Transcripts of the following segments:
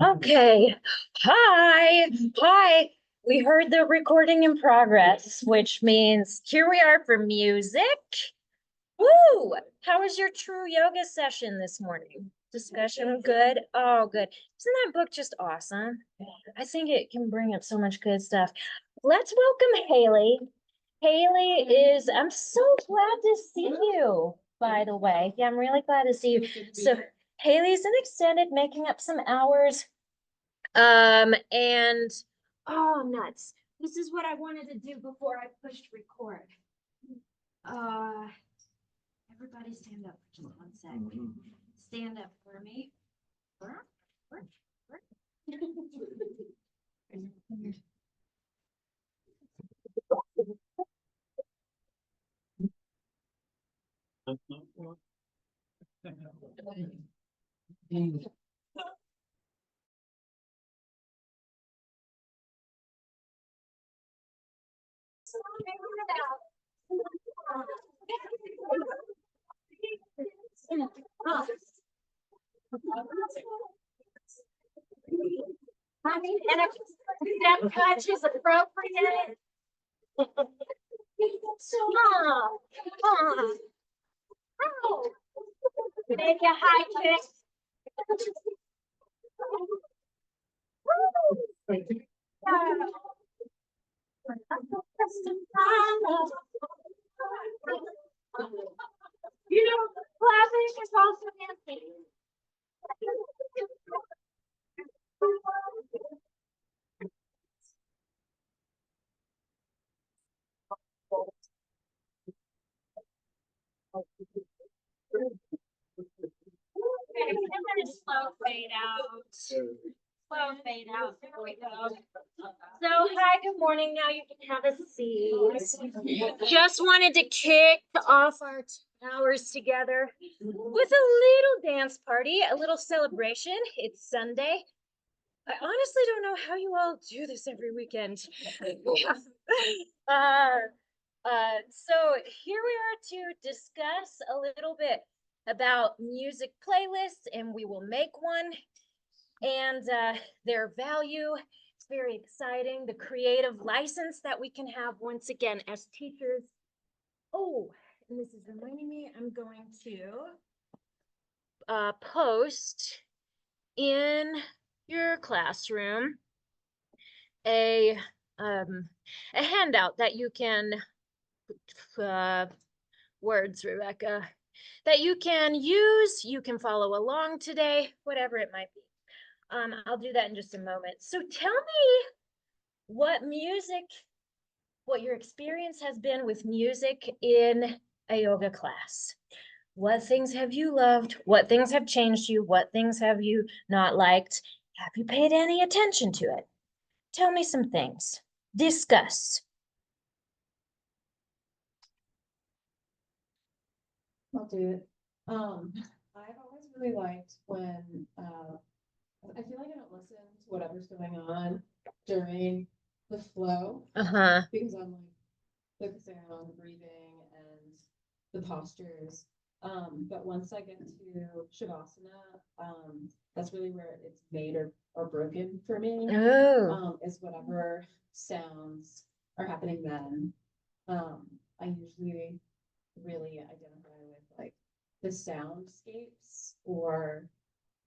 Okay. Hi. We heard the recording in progress, which means here we are for music. Woo! How was your true yoga session this morning? Discussion good? Oh, good. Isn't that book just awesome? I think it can bring up so much good stuff. Let's welcome Haley. I'm so glad to see you, by the way. Yeah, I'm really glad to see you. So Haley's an extended making up some hours. And oh, nuts. This is what I wanted to do before I pushed record. Uh, Everybody stand up for just 1 sec. Stand up for me. I mean, and if that touch is appropriate. Make a high kick. You know, clapping is also dancing. Okay, I'm gonna slow fade out. Slow fade out. There we go. So, hi, good morning. Now you can have a seat. Just wanted to kick off our 2 hours together with a little dance party, a little celebration. It's Sunday. I honestly don't know how you all do this every weekend. So here we are to discuss a little bit about music playlists, and we will make one, and their value. It's very exciting, the creative license that we can have once again as teachers. Oh, and this is reminding me, I'm going to post in your classroom a handout that you can words, Rebecca, that you can use. You can follow along today, whatever it might be. I'll do that in just a moment. So tell me what your experience has been with music in a yoga class. What things have you loved? What things have changed you? What things have you not liked? Have you paid any attention to it? Tell me some things. Discuss. I'll do it. I've always really liked when I feel like I don't listen to whatever's going on during the flow because I'm like focusing on breathing and the postures. But once I get to Shavasana, that's really where it's made or broken for me. Is whatever sounds are happening then. I usually really identify with like the soundscapes or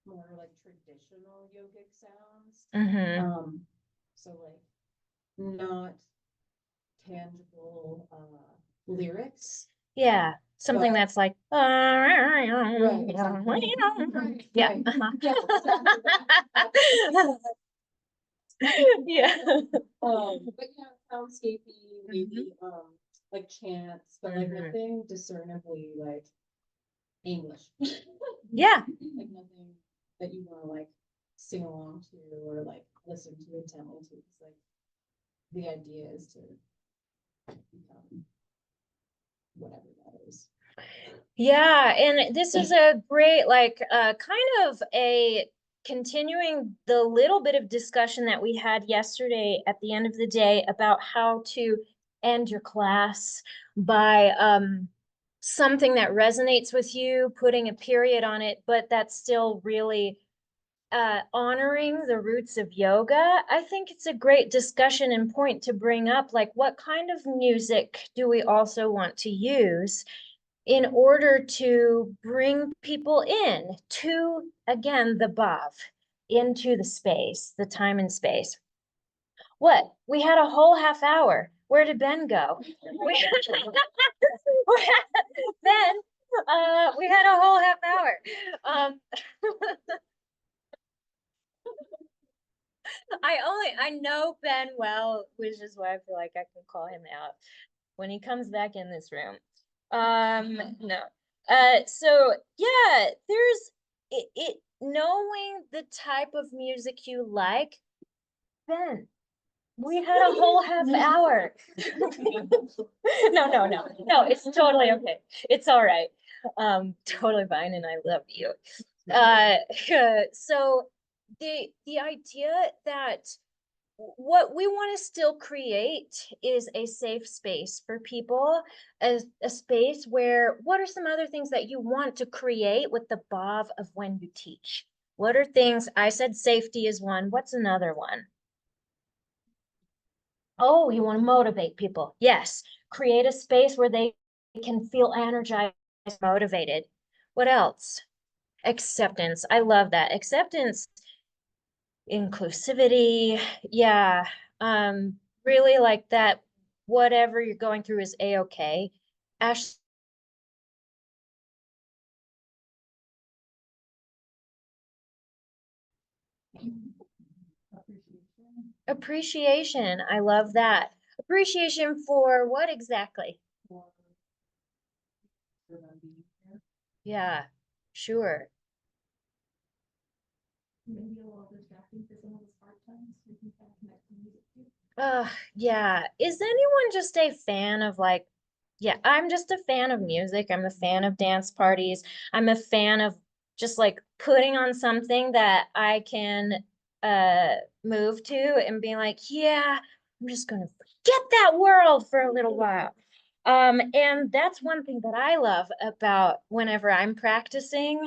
more like traditional yogic sounds. So like not tangible lyrics. Yeah, something that's like Right, yeah. Yeah. But yeah, soundscapey, maybe like chants, but like nothing discernibly like English. Yeah. Like nothing that you want to like sing along to or like listen to intently to. It's like the idea is to become whatever that is. Yeah, and this is a great kind of a continuing the little bit of discussion that we had yesterday at the end of the day about how to end your class by something that resonates with you, putting a period on it, but that's still really honoring the roots of yoga. I think it's a great discussion and point to bring up, like, what kind of music do we also want to use in order to bring people in to, again, the bhav, into the space, the time and space. What? We had a whole half hour. Where did Ben go? Ben, we had a whole half hour. I know Ben well, which is why I feel like I can call him out when he comes back in this room. No. So yeah, there's it knowing the type of music you like. Ben, we had a whole half hour. No, it's totally okay. It's all right. Totally fine, and I love you. So the idea that what we want to still create is a safe space for people, a space where, what are some other things that you want to create with the bhav of when you teach? What are things? I said safety is one. What's another one? Oh, you want to motivate people. Yes. Create a space where they can feel energized, motivated. What else? Acceptance. I love that. Acceptance, inclusivity. Yeah. Really like that. Whatever you're going through is a-okay. Ash, appreciation. I love that. Appreciation for what exactly? Yeah, sure. Maybe a little distracting for some of the hard times. We can kind of connect to music too. Yeah. Is anyone just a fan of, like, yeah, I'm just a fan of music. I'm a fan of dance parties. I'm a fan of just like putting on something that I can uh move to and being like, yeah, I'm just gonna forget that world for a little while. And that's one thing that I love about whenever I'm practicing.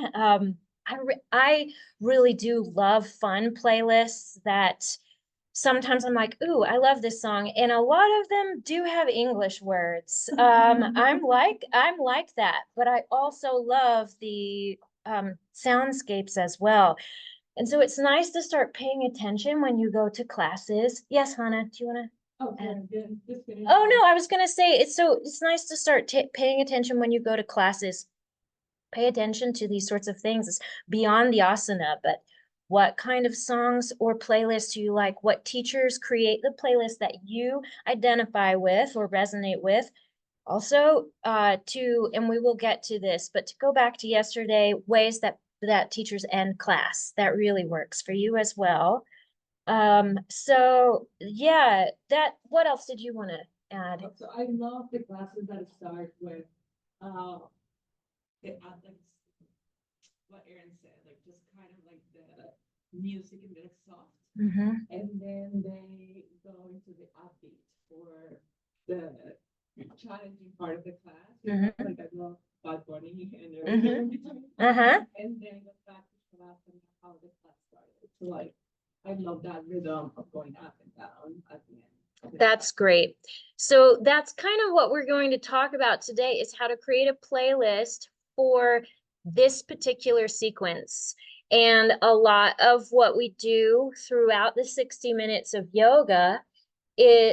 I really do love fun playlists that sometimes I'm like, ooh, I love this song. And a lot of them do have English words. I'm like that, but I also love the soundscapes as well. And so it's nice to start paying attention when you go to classes. Yes, Hannah, do you want to? Oh, sorry, just kidding. Oh no, I was gonna say it's nice to start paying attention when you go to classes. Pay attention to these sorts of things. It's beyond the asana, but what kind of songs or playlists do you like? What teachers create the playlist that you identify with or resonate with? Also, and we will get to this, but to go back to yesterday, ways that teachers end class, that really works for you as well. So yeah, what else did you want to add? So I love the classes that start with, uh, the like what Erin said, like just kind of like the music and the soft, Mm-hmm. and then they go into the upbeat for the challenging part of the class. You know, like I love Bad Bunny and everything in between. Uh-huh. And then go back to class and how the class started. So like I love that rhythm of going up and down at the end. That's great. So that's kind of what we're going to talk about today, is how to create a playlist for this particular sequence. And a lot of what we do throughout the 60 minutes of yoga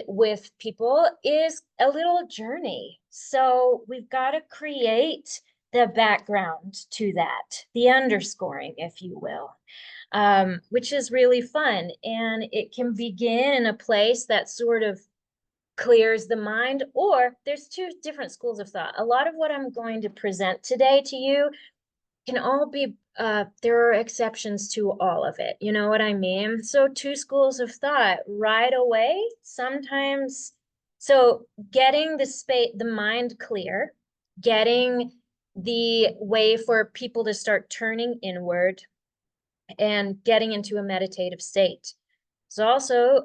with people is a little journey. So we've got to create the background to that, the underscoring, if you will, which is really fun. And it can begin in a place that sort of clears the mind, or there's two different schools of thought. A lot of what I'm going to present today to you can all be, there are exceptions to all of it. You know what I mean? So two schools of thought right away, sometimes. So getting the mind clear, getting the way for people to start turning inward and getting into a meditative state. So also,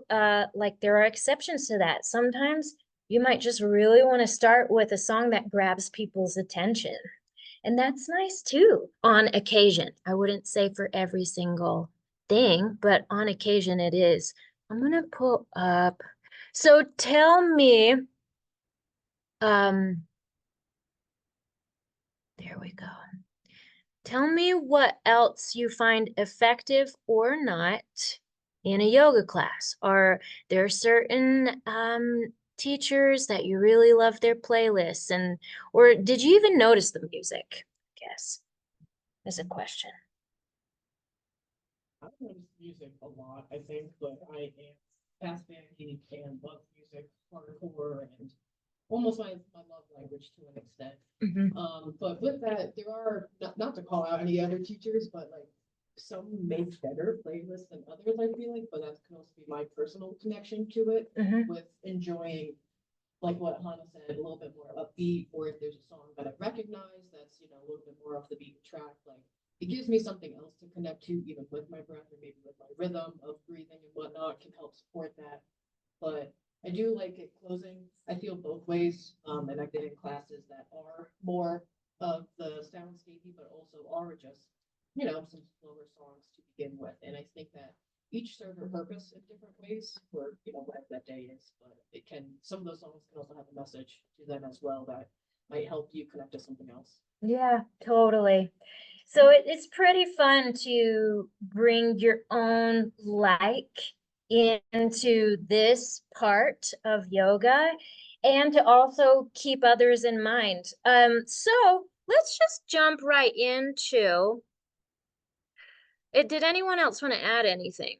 like, there are exceptions to that. Sometimes you might just really want to start with a song that grabs people's attention. And that's nice too, on occasion. I wouldn't say for every single thing, but on occasion it is. I'm gonna pull up. So tell me, there we go. Tell me what else you find effective or not in a yoga class. Are there certain teachers that you really love their playlists, and or did you even notice the music? I guess is a question. I don't notice music a lot, I think, but I am fast fan geek and love music, hardcore, and almost my love language to an extent. But with that, there are not to call out any other teachers, but like some make better playlists than others, I feel like, but that can also be my personal connection to it with enjoying like what Hannah said, a little bit more upbeat, or if there's a song that I recognize that's, you know, a little bit more off the beaten track, like it gives me something else to connect to, even with my breath or maybe with my rhythm of breathing and whatnot can help support that. But I do like it closing. I feel both ways. And I've been in classes that are more of the soundscapey, but also are just, you know, some slower songs to begin with. And I think that each serve a purpose in different ways for, you know, whatever that day is. But it can, some of those songs can also have a message to them as well that might help you connect to something else. Yeah, totally. So it's pretty fun to bring your own into this part of yoga and to also keep others in mind. So let's just jump right into it. Did anyone else want to add anything?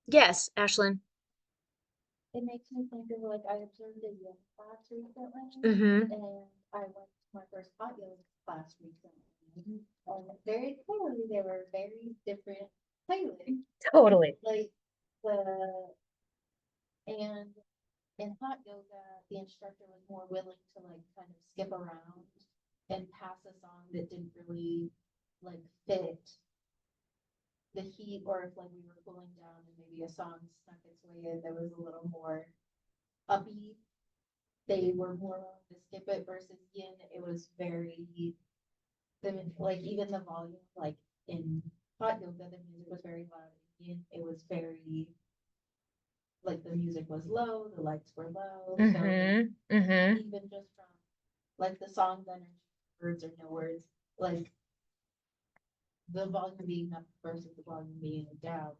Yes, Ashlyn. It makes me think of like I observed a yoga class recently, Mm-hmm. and I went to my first hot yoga class recently. And very clearly they were very different playlists. Totally. Like the and in hot yoga, the instructor was more willing to like kind of skip around and pass a song that didn't really like fit the heat, or if like we were cooling down and maybe a song snuck its way in that was a little more upbeat, they were more willing to skip it versus yin. It was very like even the volume, like in hot yoga, the music was very loud. In yin, it was very like the music was low, the lights were low. So even just from like the song's energy, words or no words, like the volume being up versus the volume being down,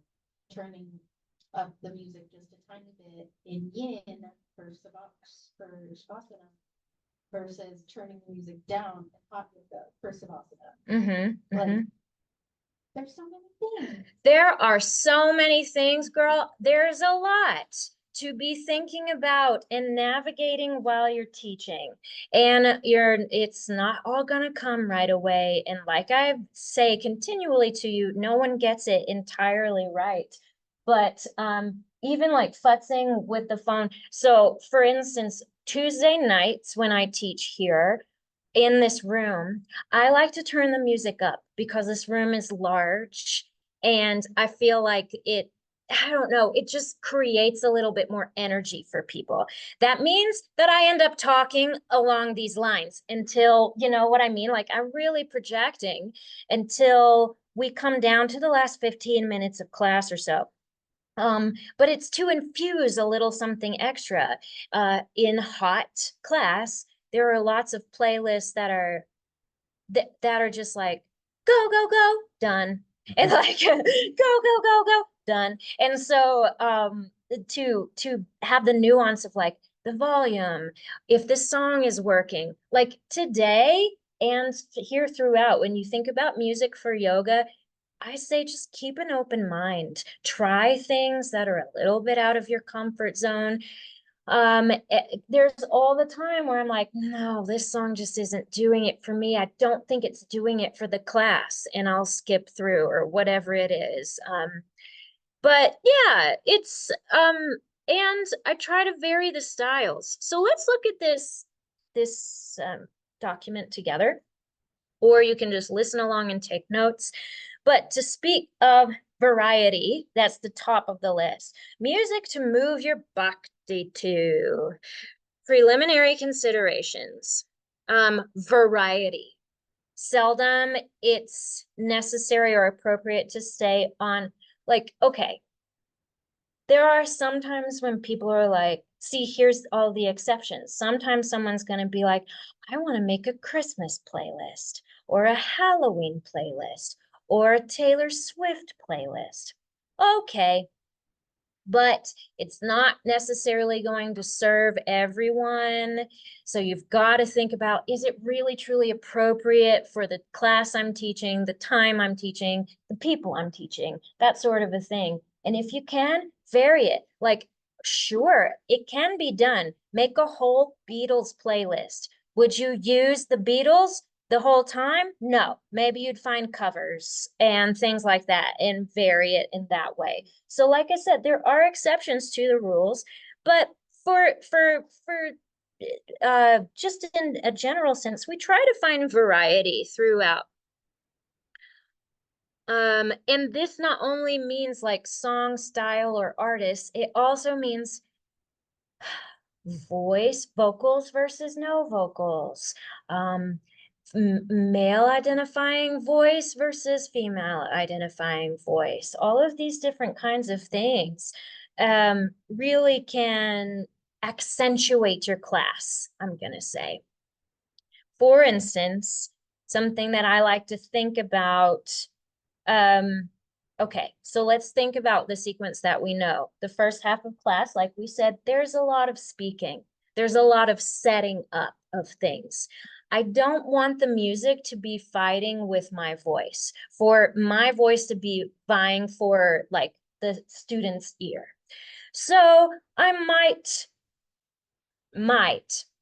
turning up the music just a tiny bit in yin for Shavasana versus turning the music down in hot yoga for Savasana. Like, there's so many things. There are so many things, girl. There's a lot to be thinking about and navigating while you're teaching. And it's not all gonna come right away. And like I say continually to you, no one gets it entirely right. But even like futzing with the phone. So for instance, Tuesday nights when I teach here in this room, I like to turn the music up because this room is large and I feel like I don't know, it just creates a little bit more energy for people. That means that I end up talking along these lines until, you know what I mean? Like I'm really projecting until we come down to the last 15 minutes of class or so. But it's to infuse a little something extra. In hot class, there are lots of playlists that are just like go go go done, and like go go go go done. And so to have the nuance of like the volume, if this song is working, like today and here throughout, when you think about music for yoga, I say just keep an open mind. Try things that are a little bit out of your comfort zone. There's all the time where I'm like, no, this song just isn't doing it for me. I don't think it's doing it for the class, and I'll skip through or whatever it is. But yeah, it's and I try to vary the styles. So let's look at this document together, or you can just listen along and take notes. But to speak of variety, that's the top of the list. Music to move your bhakti to. Preliminary considerations. Variety. Seldom it's necessary or appropriate to stay on, like, okay. There are sometimes when people are like, see, here's all the exceptions. Sometimes someone's going to be like, I want to make a Christmas playlist or a Halloween playlist or a Taylor Swift playlist. Okay, but it's not necessarily going to serve everyone. So you've got to think about, is it really truly appropriate for the class I'm teaching, the time I'm teaching, the people I'm teaching, that sort of a thing. And if you can, vary it. Like, sure, it can be done. Make a whole Beatles playlist. Would you use the Beatles the whole time? No, maybe you'd find covers and things like that and vary it in that way. So like I said, there are exceptions to the rules, but for just in a general sense, we try to find variety throughout. And this not only means like song style or artists, it also means voice, vocals versus no vocals, male identifying voice versus female identifying voice. All of these different kinds of things really can accentuate your class, I'm gonna say. For instance, something that I like to think about, okay, so let's think about the sequence that we know. The first half of class, like we said, there's a lot of speaking. There's a lot of setting up of things. I don't want the music to be fighting with my voice, for my voice to be vying for like the student's ear. So I might,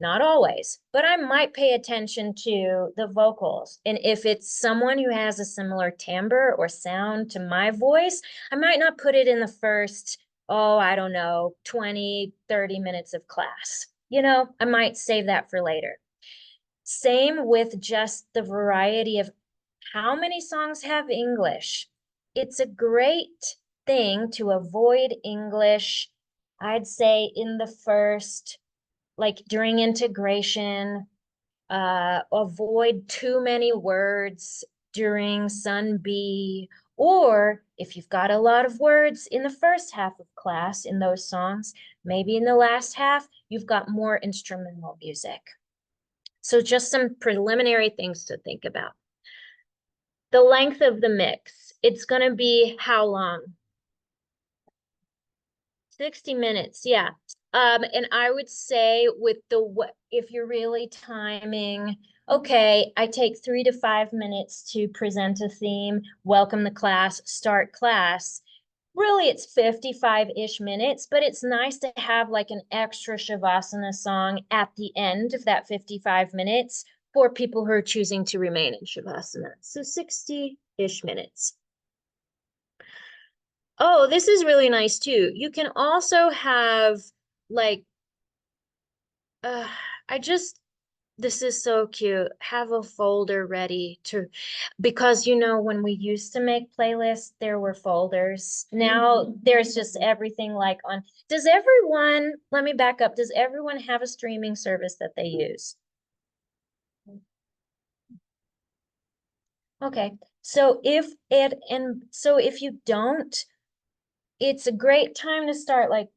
not always, but I might pay attention to the vocals. And if it's someone who has a similar timbre or sound to my voice, I might not put it in the first, oh, I don't know, 20, 30 minutes of class. You know, I might save that for later. Same with just the variety of how many songs have English. It's a great thing to avoid English, I'd say, in the first, like during integration, avoid too many words during Sun B, or if you've got a lot of words in the first half of class in those songs, maybe in the last half, you've got more instrumental music. So just some preliminary things to think about. The length of the mix, it's gonna be how long? 60 minutes, yeah. And I would say with if you're really timing, okay, I take 3 to 5 minutes to present a theme, welcome the class, start class. Really, it's 55-ish minutes, but it's nice to have like an extra Shavasana song at the end of that 55 minutes for people who are choosing to remain in Shavasana. So 60-ish minutes. Oh, this is really nice too. You can also have like, this is so cute. Have a folder ready because you know, when we used to make playlists, there were folders. Now there's just everything like on, let me back up. Does everyone have a streaming service that they use? Okay, so if you don't, it's a great time to start like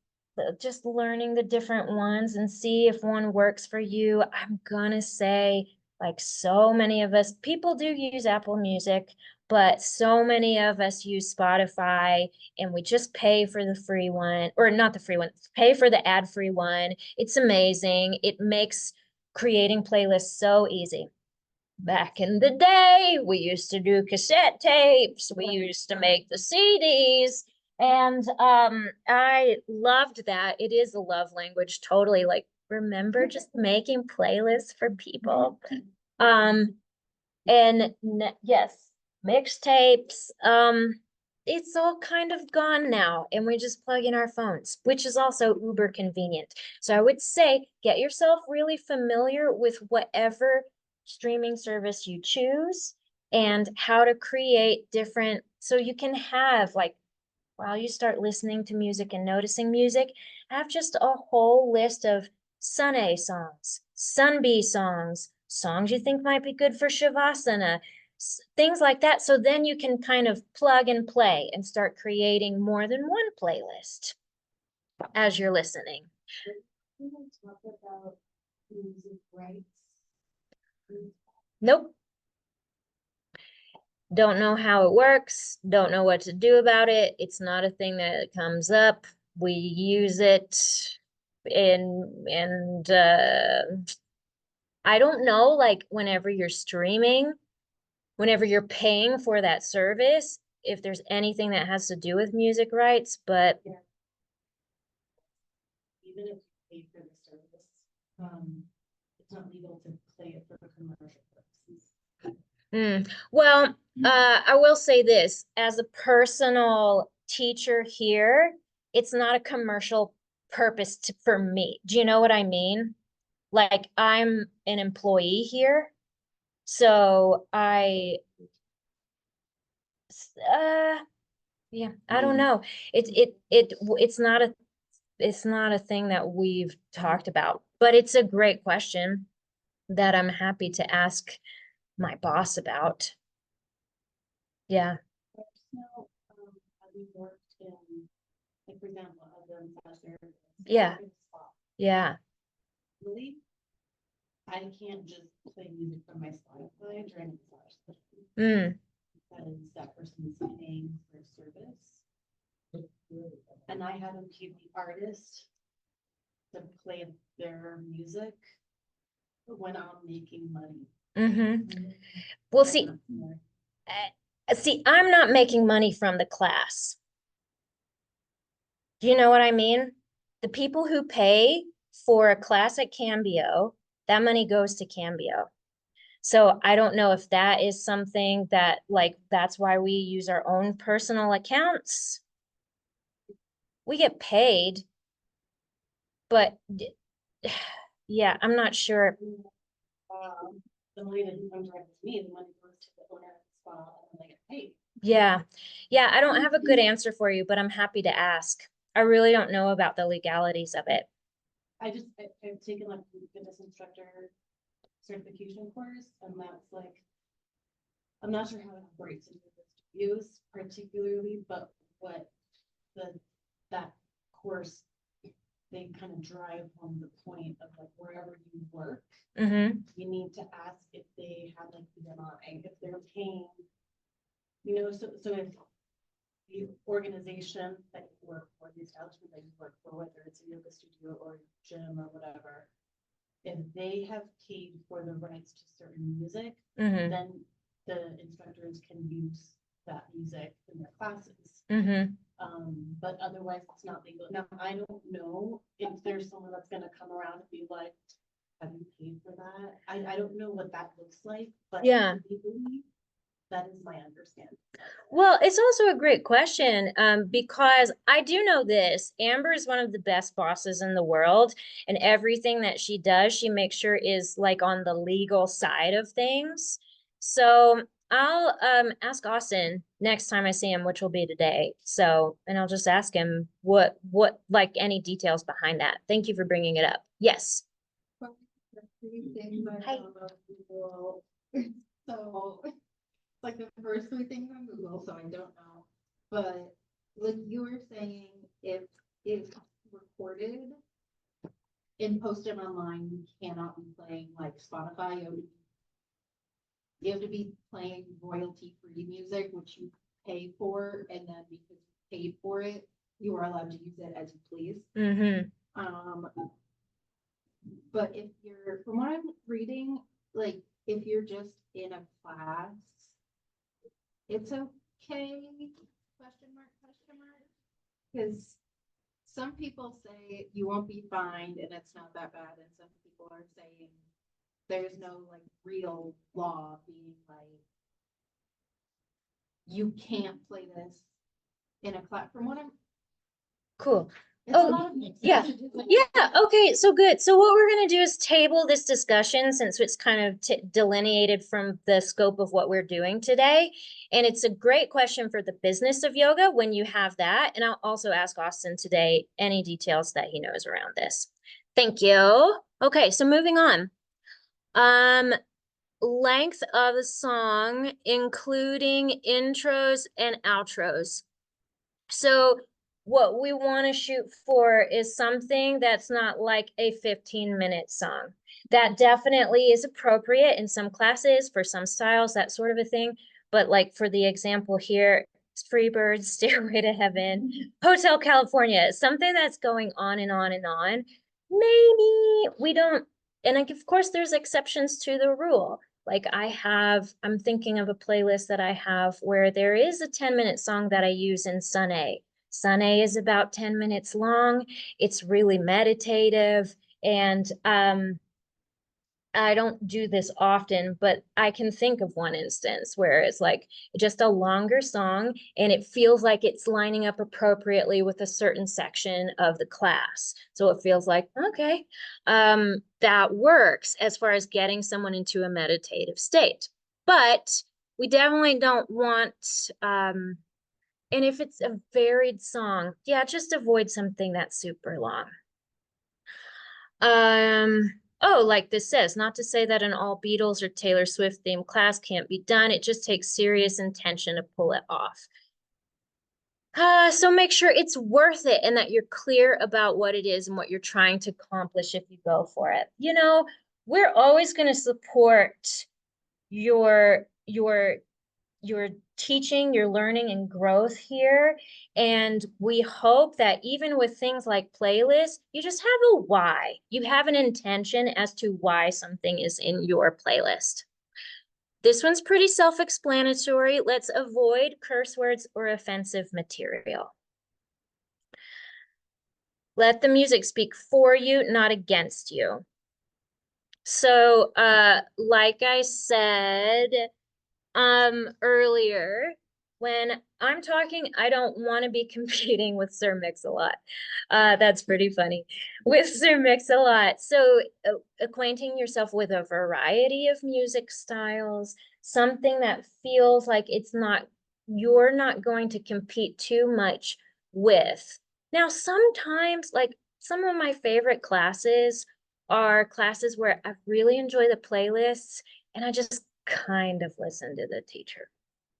just learning the different ones and see if one works for you. I'm gonna say like so many of us, people do use Apple Music, but so many of us use Spotify and we just pay for the free one, or not the free one, pay for the ad-free one. It's amazing. It makes creating playlists so easy. Back in the day, we used to do cassette tapes. We used to make the CDs. And I loved that. It is a love language, totally. Like, remember just making playlists for people. Yes, mixtapes. It's all kind of gone now, and we just plug in our phones, which is also uber convenient. So I would say get yourself really familiar with whatever streaming service you choose and how to create different, so you can have like while you start listening to music and noticing music, have just a whole list of Sun A songs, Sun B songs, songs you think might be good for Shavasana, things like that. So then you can kind of plug and play and start creating more than one playlist as you're listening. We don't talk about music rights. Nope. Don't know how it works, don't know what to do about it. It's not a thing that comes up. We use it and I don't know, like whenever you're streaming, whenever you're paying for that service, if there's anything that has to do with music rights, but Even if you pay for the service, it's not legal to play it for commercial purposes. well, I will say this, as a personal teacher here, it's not a commercial purpose for me. Do you know what I mean? Like I'm an employee here, so yeah, I don't know. It's not a thing that we've talked about, but it's a great question that I'm happy to ask my boss about. Yeah, Now, have you worked in, like, for example, other massage therapists? Yeah. in spa? yeah. Really? I can't just play music from my Spotify during a massage session Mm, because that person's paying for service. And I haven't paid the artist to play their music when I'm making money. mm-hmm. Well, see, I'm not making money from the class. Do you know what I mean? The people who pay for a class at Cambio, that money goes to Cambio. So I don't know if that is something that, like, that's why we use our own personal accounts. We get paid, but yeah, I'm not sure. The money that comes right to me, the money goes to the owner of the spa and they get paid. Yeah, I don't have a good answer for you, but I'm happy to ask. I really don't know about the legalities of it. I've taken like fitness instructor certification course, and that's like, I'm not sure how it operates in this use particularly, but what that course, they kind of drive home the point of like wherever you work, Mm-hmm. you need to ask if they have like BMI, if they're paying, so if the organization that you work for, the establishment that you work for, whether it's a yoga studio or gym or whatever, if they have paid for the rights to certain music, Mm-hmm. then the instructors can use that music in their classes. Mm-hmm. But otherwise it's not legal. Now, I don't know if there's someone that's gonna come around and be like, have you paid for that? I don't know what that looks like, but Yeah. legally, that is my understanding. Well, it's also a great question, because I do know this. Amber is one of the best bosses in the world, and everything that she does, she makes sure is like on the legal side of things. So I'll ask Austin next time I see him, which will be today. So, and I'll just ask him what like any details behind that. Thank you for bringing it up. Yes. Hi. So, like the first three things on Google, so I don't know. But like you were saying, if it's recorded and posted online, you cannot be playing like Spotify. You have to be playing royalty-free music, which you pay for, and then because you paid for it, you are allowed to use it as you please. Mm-hmm. But if you're, from what I'm reading, like if you're just in a class, it's okay, question mark. Because some people say you won't be fined and it's not that bad, and some people are saying there's no like real law being like, you can't play this in a class. From what I'm Cool. It's a Oh, lot of mixing. yeah. Yeah, okay, so good. So what we're gonna do is table this discussion since it's kind of delineated from the scope of what we're doing today. And it's a great question for the business of yoga when you have that. And I'll also ask Austin today any details that he knows around this. Thank you. Okay, so moving on. Length of a song, including intros and outros. So what we want to shoot for is something that's not like a 15-minute song. That definitely is appropriate in some classes for some styles, that sort of a thing. But like for the example here, Freebird, Stairway to Heaven, Hotel California, something that's going on and on and on. Maybe we don't, and like, of course, there's exceptions to the rule. Like I'm thinking of a playlist that I have where there is a 10-minute song that I use in Sun A. Sun A is about 10 minutes long. It's really meditative. And I don't do this often, but I can think of one instance where it's like just a longer song and it feels like it's lining up appropriately with a certain section of the class. So it feels like, okay, that works as far as getting someone into a meditative state. But we definitely don't want, and if it's a varied song, yeah, just avoid something that's super long. Oh, like this says, not to say that an all Beatles or Taylor Swift themed class can't be done. It just takes serious intention to pull it off. So make sure it's worth it and that you're clear about what it is and what you're trying to accomplish if you go for it. You know, we're always going to support your teaching, your learning and growth here. And we hope that even with things like playlists, you just have a why. You have an intention as to why something is in your playlist. This one's pretty self-explanatory. Let's avoid curse words or offensive material. Let the music speak for you, not against you. So, like I said, earlier, when I'm talking, I don't want to be competing with Sir Mix-a-Lot. That's pretty funny. With Sir Mix-a-Lot. So acquainting yourself with a variety of music styles, something that feels like you're not going to compete too much with. Now, sometimes, like some of my favorite classes are classes where I really enjoy the playlists and I just kind of listen to the teacher.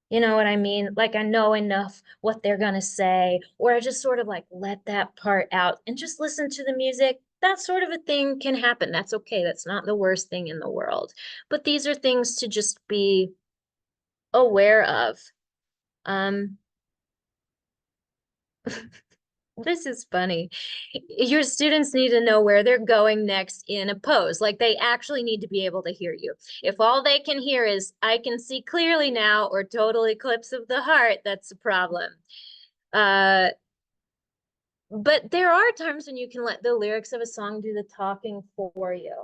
You know what I mean? Like I know enough what they're gonna say, or I just sort of like let that part out and just listen to the music. That sort of a thing can happen. That's okay. That's not the worst thing in the world. But these are things to just be aware of. Um, This is funny. Your students need to know where they're going next in a pose. Like they actually need to be able to hear you. If all they can hear is, I can see clearly now, or total eclipse of the heart, that's a problem. But there are times when you can let the lyrics of a song do the talking for you.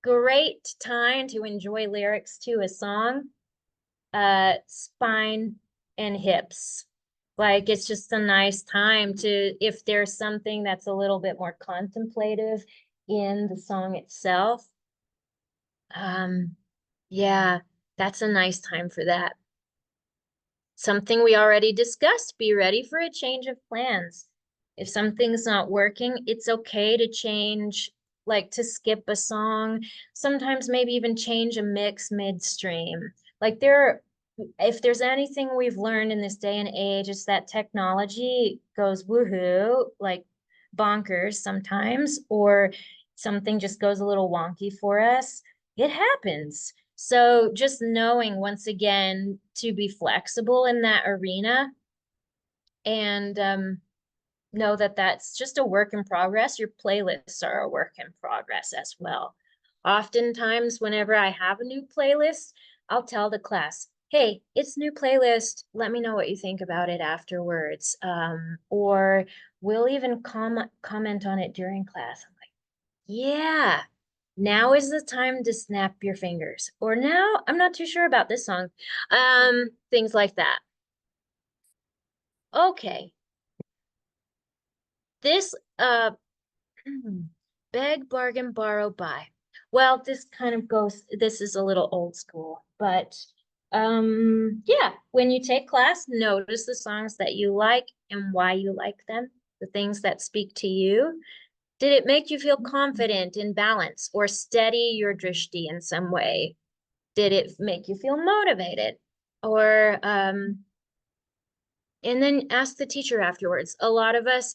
Great time to enjoy lyrics to a song. Spine and hips. Like it's just a nice time to, if there's something that's a little bit more contemplative in the song itself. Yeah, that's a nice time for that. Something we already discussed, be ready for a change of plans. If something's not working, it's okay to change, like to skip a song, sometimes maybe even change a mix midstream. Like if there's anything we've learned in this day and age, it's that technology goes woohoo, like bonkers sometimes, or something just goes a little wonky for us. It happens. So just knowing once again to be flexible in that arena and know that that's just a work in progress. Your playlists are a work in progress as well. Oftentimes, whenever I have a new playlist, I'll tell the class, hey, it's new playlist. Let me know what you think about it afterwards. Or we'll even comment on it during class. I'm like, yeah, now is the time to snap your fingers. Or now, I'm not too sure about this song. Things like that. Okay. this, beg, bargain, borrow, buy. Well, this kind of goes, this is a little old school, but yeah, when you take class, notice the songs that you like and why you like them, the things that speak to you. Did it make you feel confident in balance or steady your drishti in some way? Did it make you feel motivated? Or and then ask the teacher afterwards. A lot of us,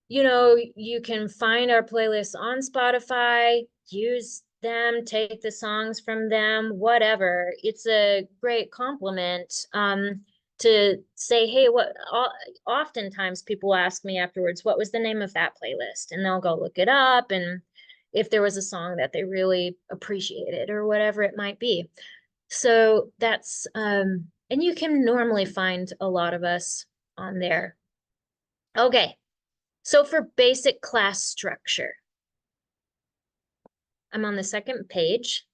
you can find our playlists on Spotify, use them, take the songs from them, whatever. It's a great compliment to say, hey, oftentimes people ask me afterwards, what was the name of that playlist? And they'll go look it up, and if there was a song that they really appreciated or whatever it might be. So that's and you can normally find a lot of us on there. Okay. So for basic class structure, I'm on the second page.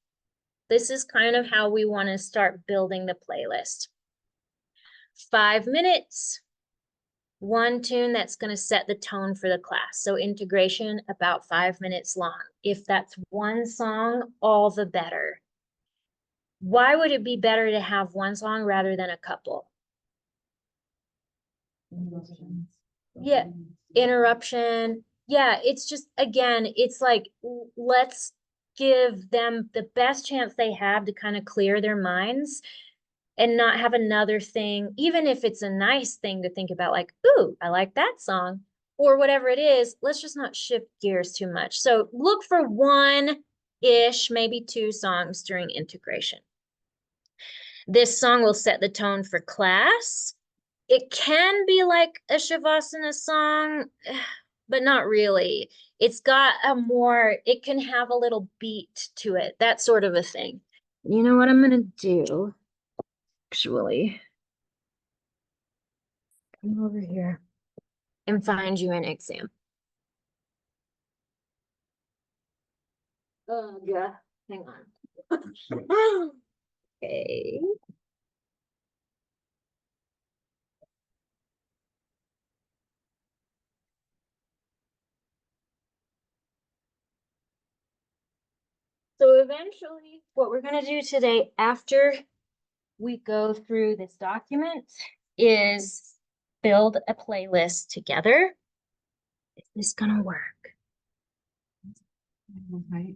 This is kind of how we want to start building the playlist. 5 minutes, one tune that's going to set the tone for the class. So integration about 5 minutes long. If that's one song, all the better. Why would it be better to have one song rather than a couple? Yeah, interruption. Yeah, it's just, again, it's like, let's give them the best chance they have to kind of clear their minds and not have another thing, even if it's a nice thing to think about, like, ooh, I like that song, or whatever it is. Let's just not shift gears too much. So look for one-ish, maybe two songs during integration. This song will set the tone for class. It can be like a Shavasana song, but not really. It's got it can have a little beat to it, that sort of a thing. You know what I'm gonna do? Actually, come over here and find you an exam. Oh, yeah. Hang on. Okay. So eventually, what we're going to do today after we go through this document is build a playlist together. Is this going to work? Right.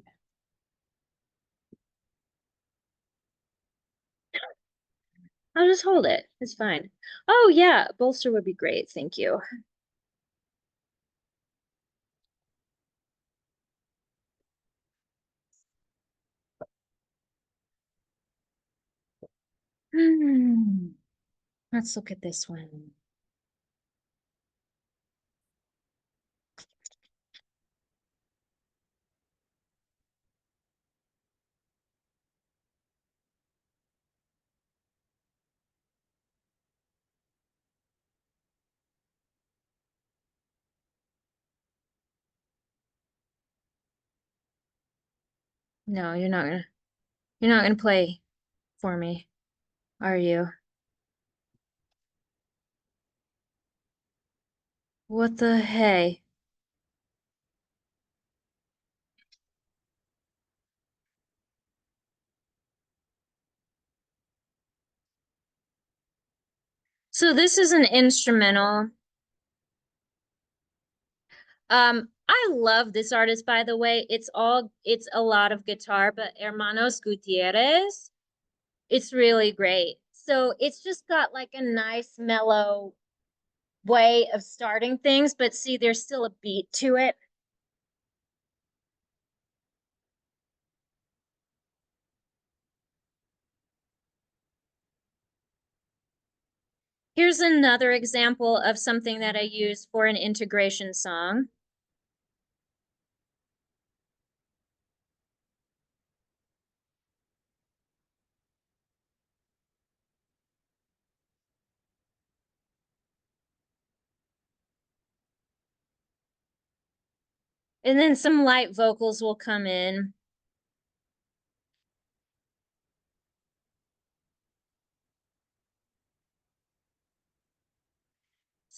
I'll just hold it. It's fine. Oh, yeah, bolster would be great. Thank you. Let's look at this one. No, you're not gonna play for me, are you? What the hey? So this is an instrumental. I love this artist, by the way. It's a lot of guitar, but Hermanos Gutierrez, it's really great. So it's just got like a nice mellow way of starting things, but see, there's still a beat to it. Here's another example of something that I use for an integration song. And then some light vocals will come in.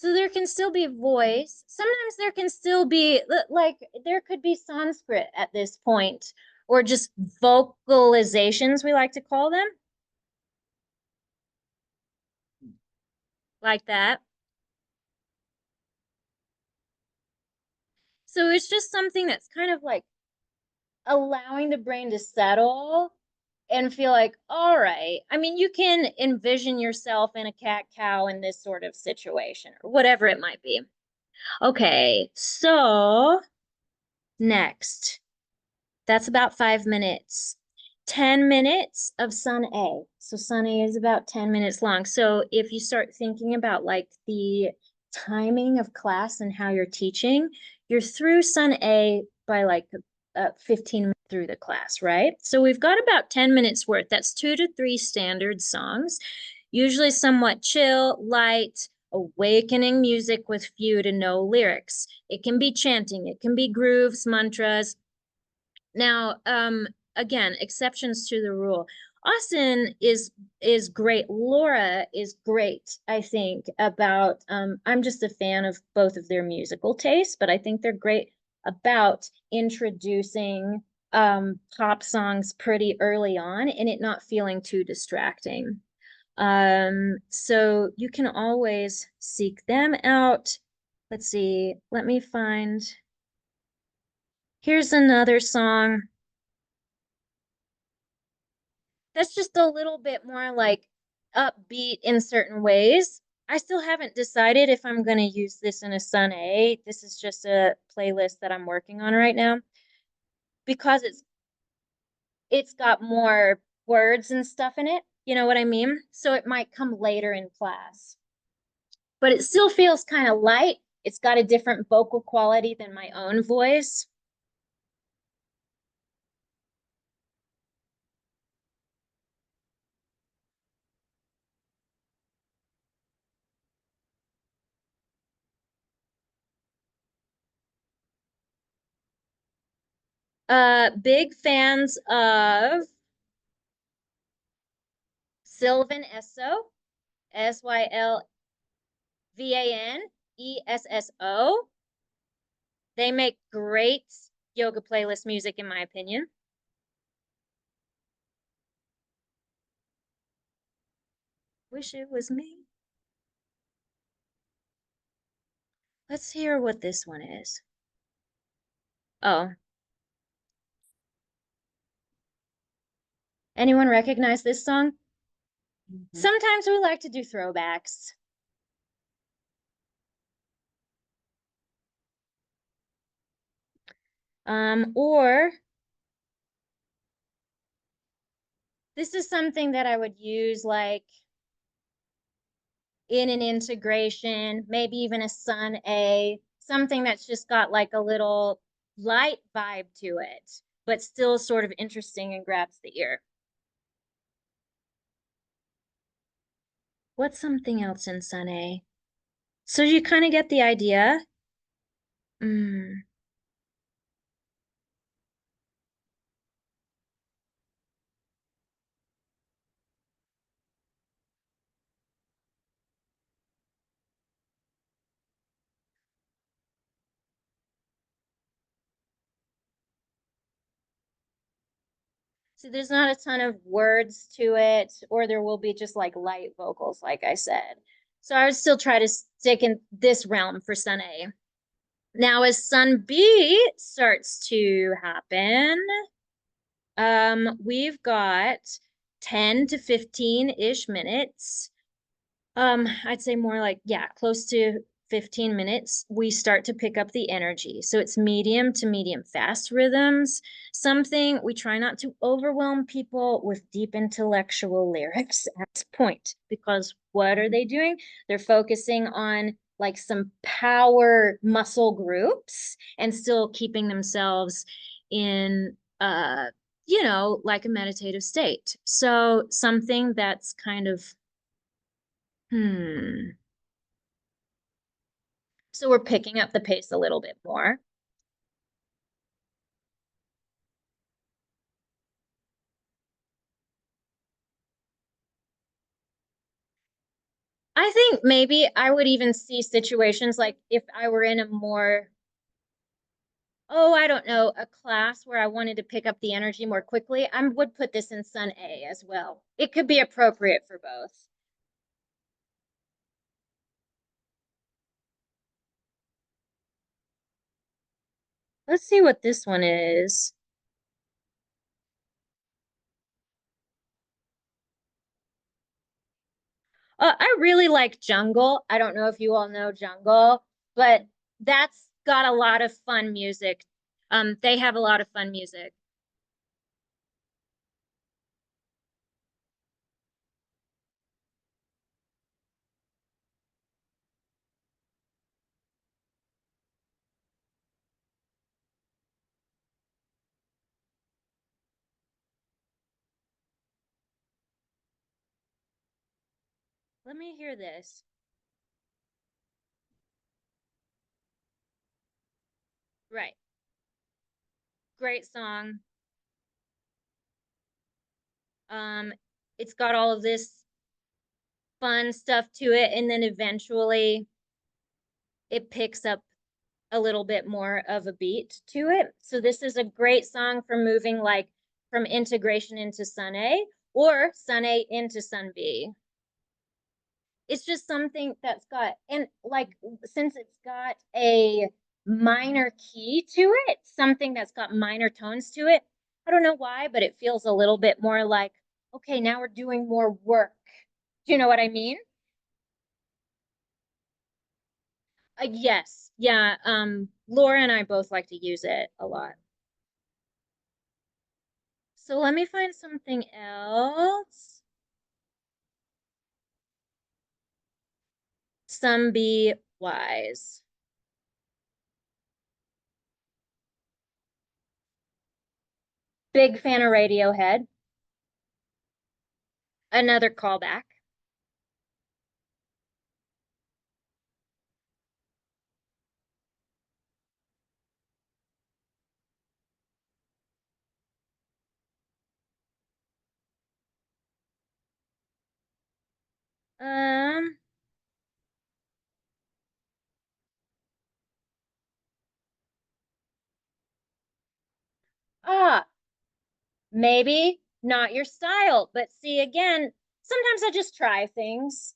So there can still be voice. Sometimes there can still be like there could be Sanskrit at this point, or just vocalizations, we like to call them. Like that. So it's just something that's kind of like allowing the brain to settle and feel like, all right. I mean, you can envision yourself in a cat cow in this sort of situation or whatever it might be. Okay, so next, that's about 5 minutes. 10 minutes of Sun A. So Sun A is about 10 minutes long. So if you start thinking about like the timing of class and how you're teaching, you're through Sun A by like 15 minutes through the class, right? So we've got about 10 minutes worth. That's 2 to 3 standard songs, usually somewhat chill, light, awakening music with few to no lyrics. It can be chanting, it can be grooves, mantras. Now, again, exceptions to the rule. Austin is great. Laura is great, I think, about I'm just a fan of both of their musical tastes, but I think they're great about introducing pop songs pretty early on and it not feeling too distracting. So you can always seek them out. Let's see, let me find. Here's another song that's just a little bit more like upbeat in certain ways. I still haven't decided if I'm going to use this in a Sun A. This is just a playlist that I'm working on right now because it's got more words and stuff in it. You know what I mean? So it might come later in class. But it still feels kind of light. It's got a different vocal quality than my own voice. Big fans of Sylvan Esso, Sylvanesso. They make great yoga playlist music, in my opinion. Wish it was me. Let's hear what this one is. Oh, anyone recognize this song? Sometimes we like to do throwbacks. Or this is something that I would use like in an integration, maybe even a Sun A, something that's just got like a little light vibe to it, but still sort of interesting and grabs the ear. What's something else in Sun A? So you kind of get the idea. Mm. So there's not a ton of words to it, or there will be just like light vocals, like I said. So I would still try to stick in this realm for Sun A. Now, as Sun B starts to happen, we've got 10 to 15-ish minutes. I'd say more like, yeah, close to 15 minutes, we start to pick up the energy. So it's medium to medium fast rhythms, something we try not to overwhelm people with deep intellectual lyrics at this point, because what are they doing? They're focusing on like some power muscle groups and still keeping themselves in like a meditative state. So something that's kind of so we're picking up the pace a little bit more. I think maybe I would even see situations like if I were in a more, oh, I don't know, a class where I wanted to pick up the energy more quickly, I would put this in Sun A as well. It could be appropriate for both. Let's see what this one is. I really like Jungle. I don't know if you all know Jungle, but that's got a lot of fun music. They have a lot of fun music. Let me hear this. Right. Great song. Um, it's got all of this fun stuff to it, and then eventually it picks up a little bit more of a beat to it. So this is a great song for moving like from integration into Sun A or Sun A into Sun B. It's just something that's got, and like, since it's got a minor key to it, something that's got minor tones to it, I don't know why, but it feels a little bit more like, okay, now we're doing more work. Do you know what I mean? Yes. Yeah. Laura and I both like to use it a lot. So let me find something else. Some be wise. Big fan of Radiohead. Another callback. Um, ah, maybe not your style, but see again, sometimes I just try things.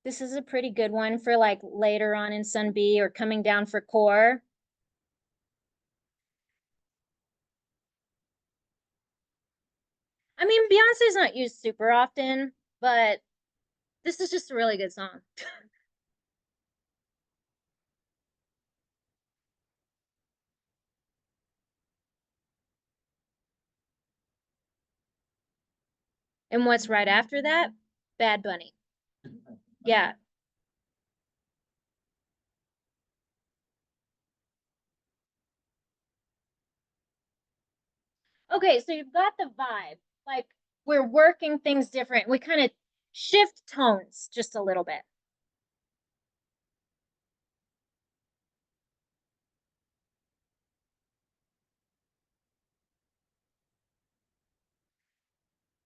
This is a pretty good one for like later on in Sun B or coming down for core. I mean, Beyonce's not used super often, but this is just a really good song. And what's right after that? Bad Bunny. Yeah. Okay, so you've got the vibe. Like we're working things different. We kind of shift tones just a little bit.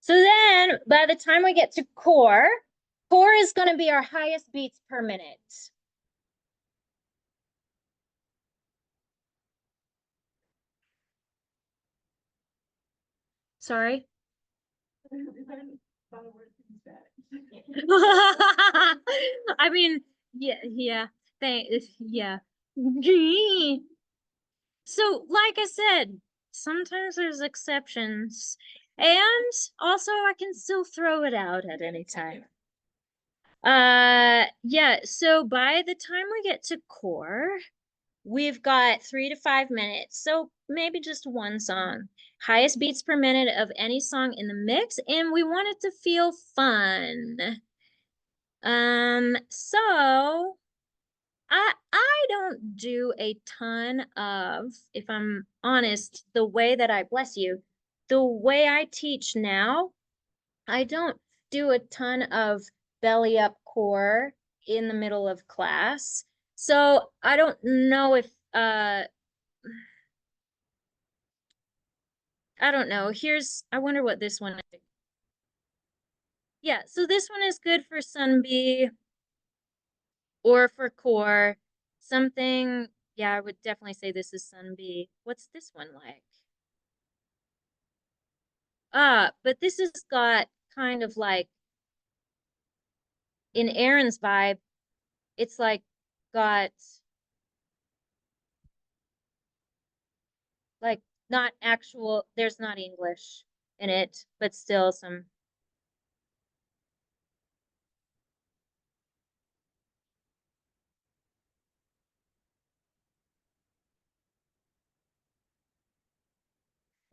So then by the time we get to core, core is going to be our highest beats per minute. Sorry. I mean, yeah, yeah. Yeah. So, like I said, sometimes there's exceptions. And also I can still throw it out at any time. Yeah, so by the time we get to core, we've got 3 to 5 minutes. So maybe just one song. Highest beats per minute of any song in the mix, and we want it to feel fun. So I don't do a ton of, if I'm honest, the way that I bless you, the way I teach now, I don't do a ton of belly up core in the middle of class. So I don't know if I don't know. I wonder what this one is. Yeah, so this one is good for Sunbee or for core. Something, yeah, I would definitely say this is Sunbee. What's this one like? But this has got kind of like in Aaron's vibe, it's like got like not actual, there's not English in it, but still some.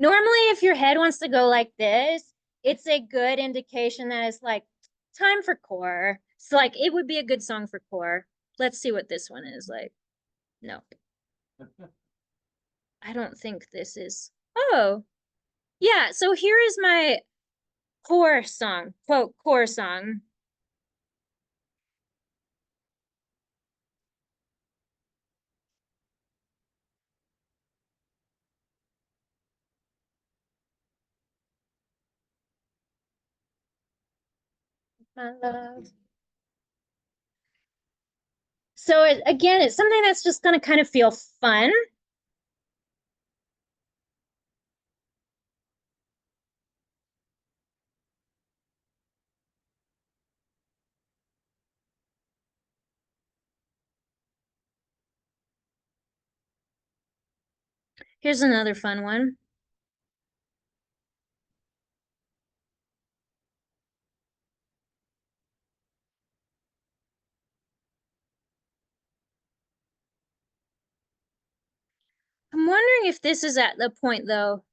Normally, if your head wants to go like this, it's a good indication that it's like time for core. So like it would be a good song for core. Let's see what this one is like. No, I don't think this is. Oh, yeah. So here is my core song, quote, core song. My love. So again, it's something that's just going to kind of feel fun. Here's another fun one. I'm wondering if this is at the point though.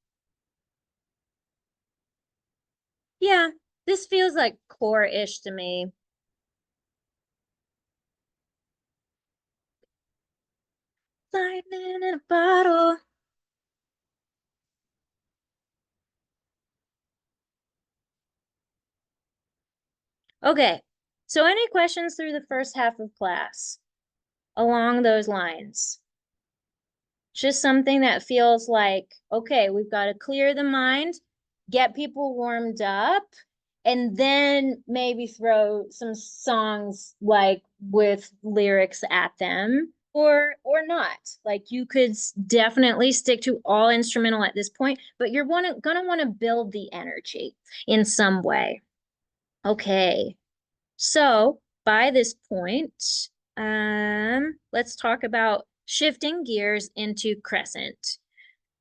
Yeah, this feels like core-ish to me. Lightning in a bottle. Okay, so any questions through the first half of class along those lines? Just something that feels like, okay, we've got to clear the mind, get people warmed up, and then maybe throw some songs like with lyrics at them or not. Like you could definitely stick to all instrumental at this point, but you're gonna want to build the energy in some way. Okay. So by this point, let's talk about shifting gears into Crescent.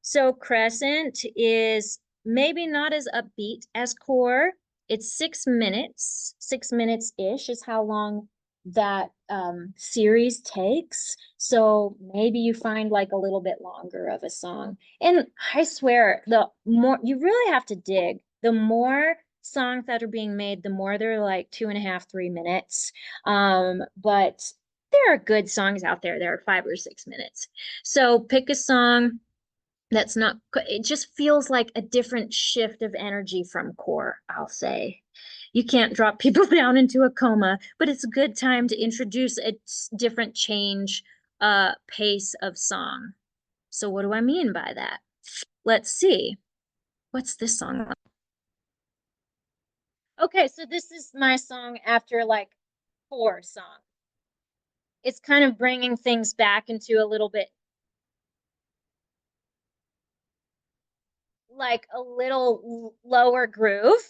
So Crescent is maybe not as upbeat as Core. It's 6 minutes, 6 minutes-ish is how long that series takes. So maybe you find like a little bit longer of a song. And I swear, the more you really have to dig, the more songs that are being made, the more they're like 2.5, 3 minutes. But there are good songs out there that are 5 or 6 minutes. So pick a song that's not, it just feels like a different shift of energy from core, I'll say. You can't drop people down into a coma, but it's a good time to introduce a different change pace of song. So what do I mean by that? Let's see. What's this song like? Okay, so this is my song after like 4 song. It's kind of bringing things back into a little bit like a little lower groove.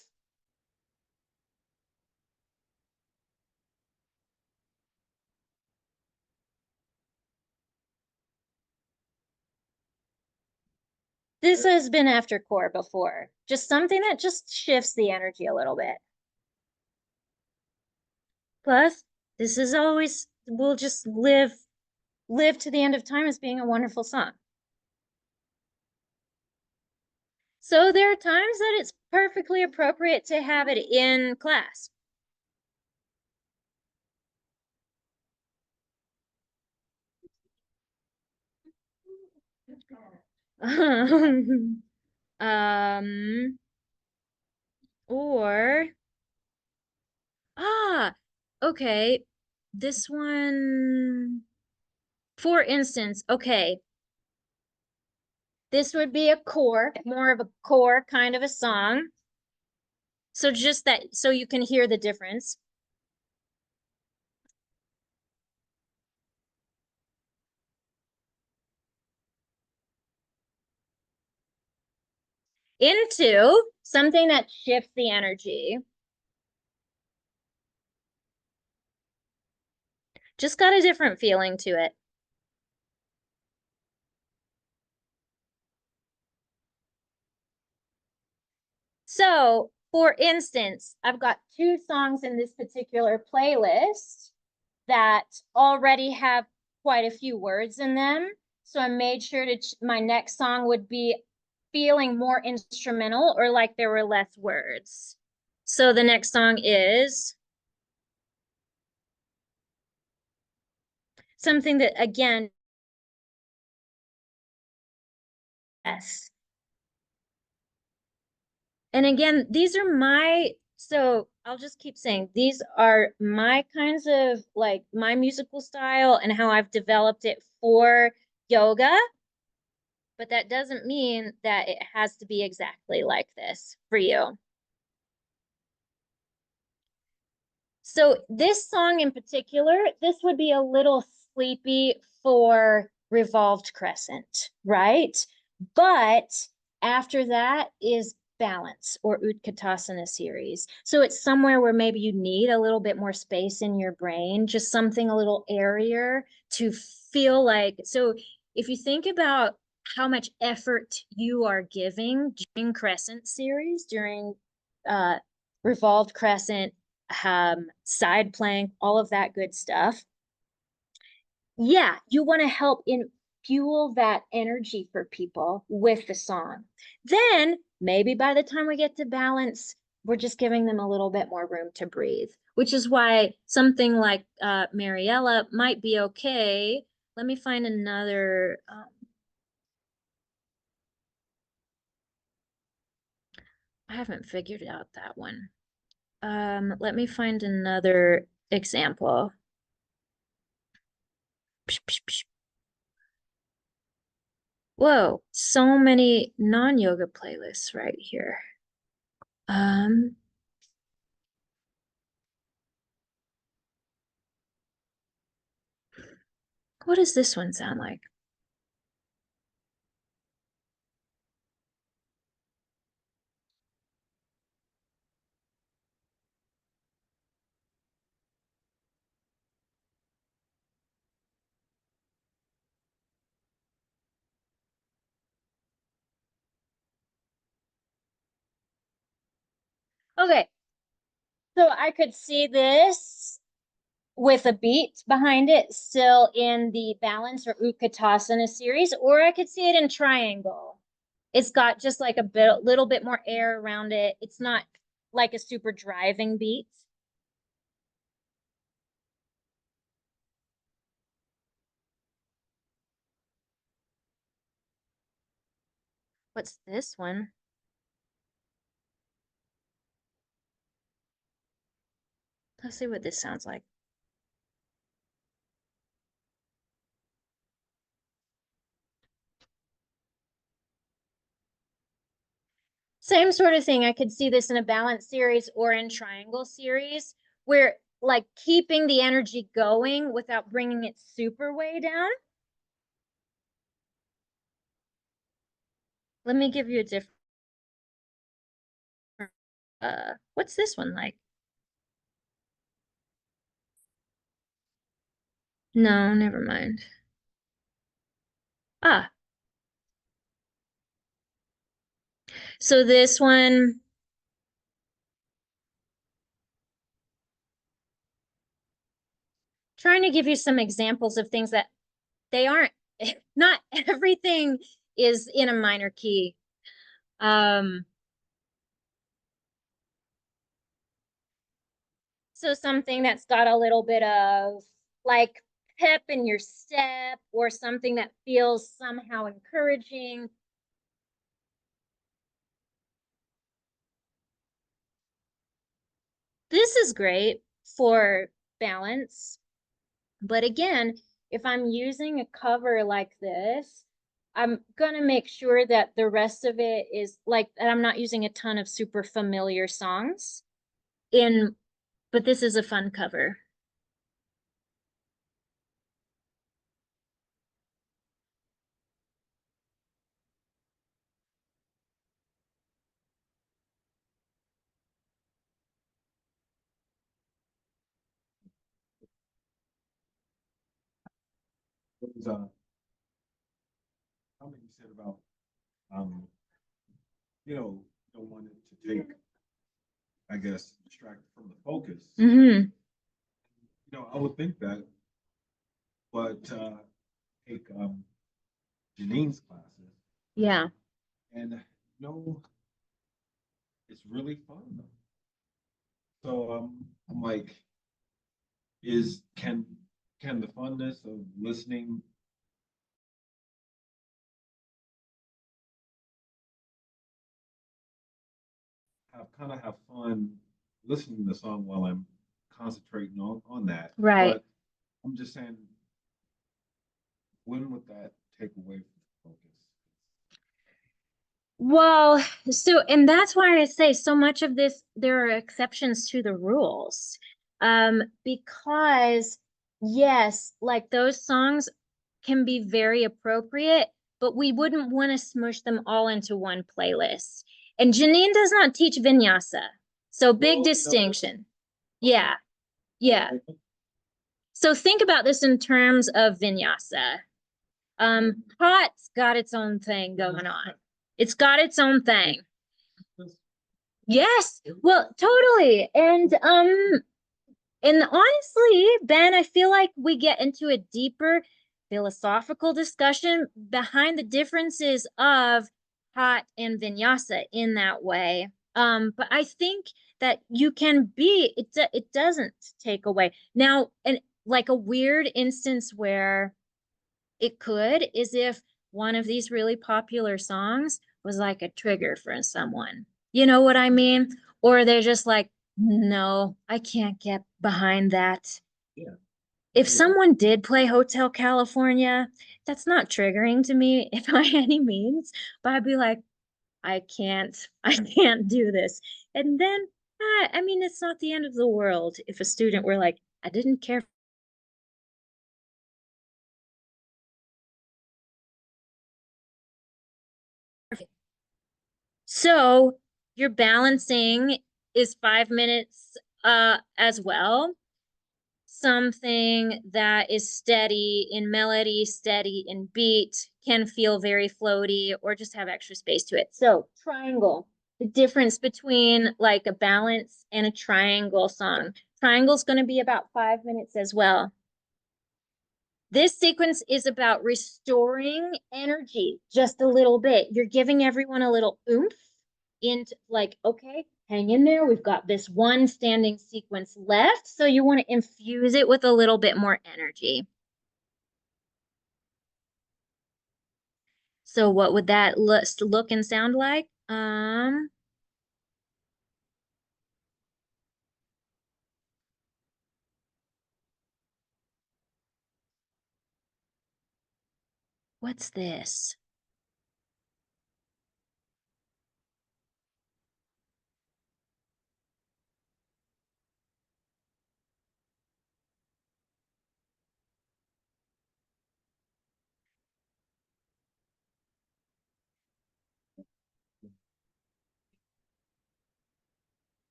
This has been after core before. Just something that just shifts the energy a little bit. Plus, this is always will just live to the end of time as being a wonderful song. So there are times that it's perfectly appropriate to have it in class. um or ah okay, this one, for instance, okay, this would be a core, more of a core kind of a song. So just that, so you can hear the difference. Into something that shifts the energy. Just got a different feeling to it. So, for instance, I've got 2 songs in this particular playlist that already have quite a few words in them. So I made sure to, my next song would be feeling more instrumental or like there were less words. So the next song is something that, again, yes. And again, these are my, so I'll just keep saying, these are my kinds of like my musical style and how I've developed it for yoga. But that doesn't mean that it has to be exactly like this for you. So this song in particular, this would be a little sleepy for Revolved Crescent, right? But after that is Balance or Utkatasana series. So it's somewhere where maybe you need a little bit more space in your brain, just something a little airier to feel like. So if you think about how much effort you are giving during Crescent series, during Revolved Crescent, side plank, all of that good stuff. Yeah, you want to help in fuel that energy for people with the song. Then maybe by the time we get to Balance, we're just giving them a little bit more room to breathe, which is why something like Mariella might be okay. Let me find another. I haven't figured out that one. Let me find another example. Whoa, so many non-yoga playlists right here. What does this one sound like? Okay, so I could see this with a beat behind it still in the Balance or Utkatasana series, or I could see it in triangle. It's got just like a little bit more air around it. It's not like a super driving beat. What's this one? Let's see what this sounds like. Same sort of thing. I could see this in a Balance series or in triangle series where like keeping the energy going without bringing it super way down. Let me give you a different, what's this one like? No, never mind. Ah, so this one, trying to give you some examples of things that they aren't, not everything is in a minor key. So something that's got a little bit of like pep in your step or something that feels somehow encouraging. This is great for Balance. But again, if I'm using a cover like this, I'm gonna make sure that the rest of it is like, that I'm not using a ton of super familiar songs in, but this is a fun cover. What was, something you said about, um, don't want it to take, I guess, distract from the focus. Mm-hmm. I would think that, but, take, Janine's classes Yeah. and, it's really fun though. So, I'm like, can the funness of listening have fun listening to the song while I'm concentrating on that. Right. But I'm just saying, when would that take away from the focus? Well, so, and that's why I say so much of this, there are exceptions to the rules. Because yes, like those songs can be very appropriate, but we wouldn't want to smush them all into one playlist. And Janine does not teach vinyasa. So big Well, distinction. Yeah. Yeah. So think about this in terms of vinyasa. Hot's got its own thing going on. It's got its own thing. Yes, well, totally. And honestly, Ben, I feel like we get into a deeper philosophical discussion behind the differences of hot and vinyasa in that way. But I think that you can be, it doesn't take away. Now, and like a weird instance where it could is if one of these really popular songs was like a trigger for someone. You know what I mean? Or they're just like, no, I can't get behind that. Yeah. If Yeah. someone did play Hotel California, that's not triggering to me if by any means, but I'd be like, I can't do this. And then, I mean, it's not the end of the world if a student were like, I didn't care. So your balancing is 5 minutes as well. Something that is steady in melody, steady in beat, can feel very floaty or just have extra space to it. So triangle, the difference between like a balance and a triangle song. Triangle's going to be about 5 minutes as well. This sequence is about restoring energy just a little bit. You're giving everyone a little oomph into like, okay, hang in there. We've got this one standing sequence left. So you want to infuse it with a little bit more energy. So what would that look and sound like? What's this?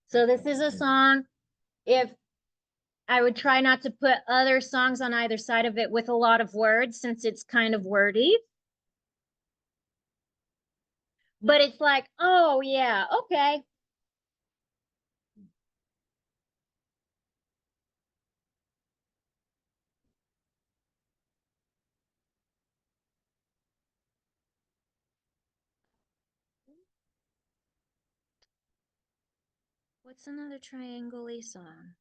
So this is a song. If I would try not to put other songs on either side of it with a lot of words since it's kind of wordy. But it's like, oh yeah, okay. What's another triangle-y song?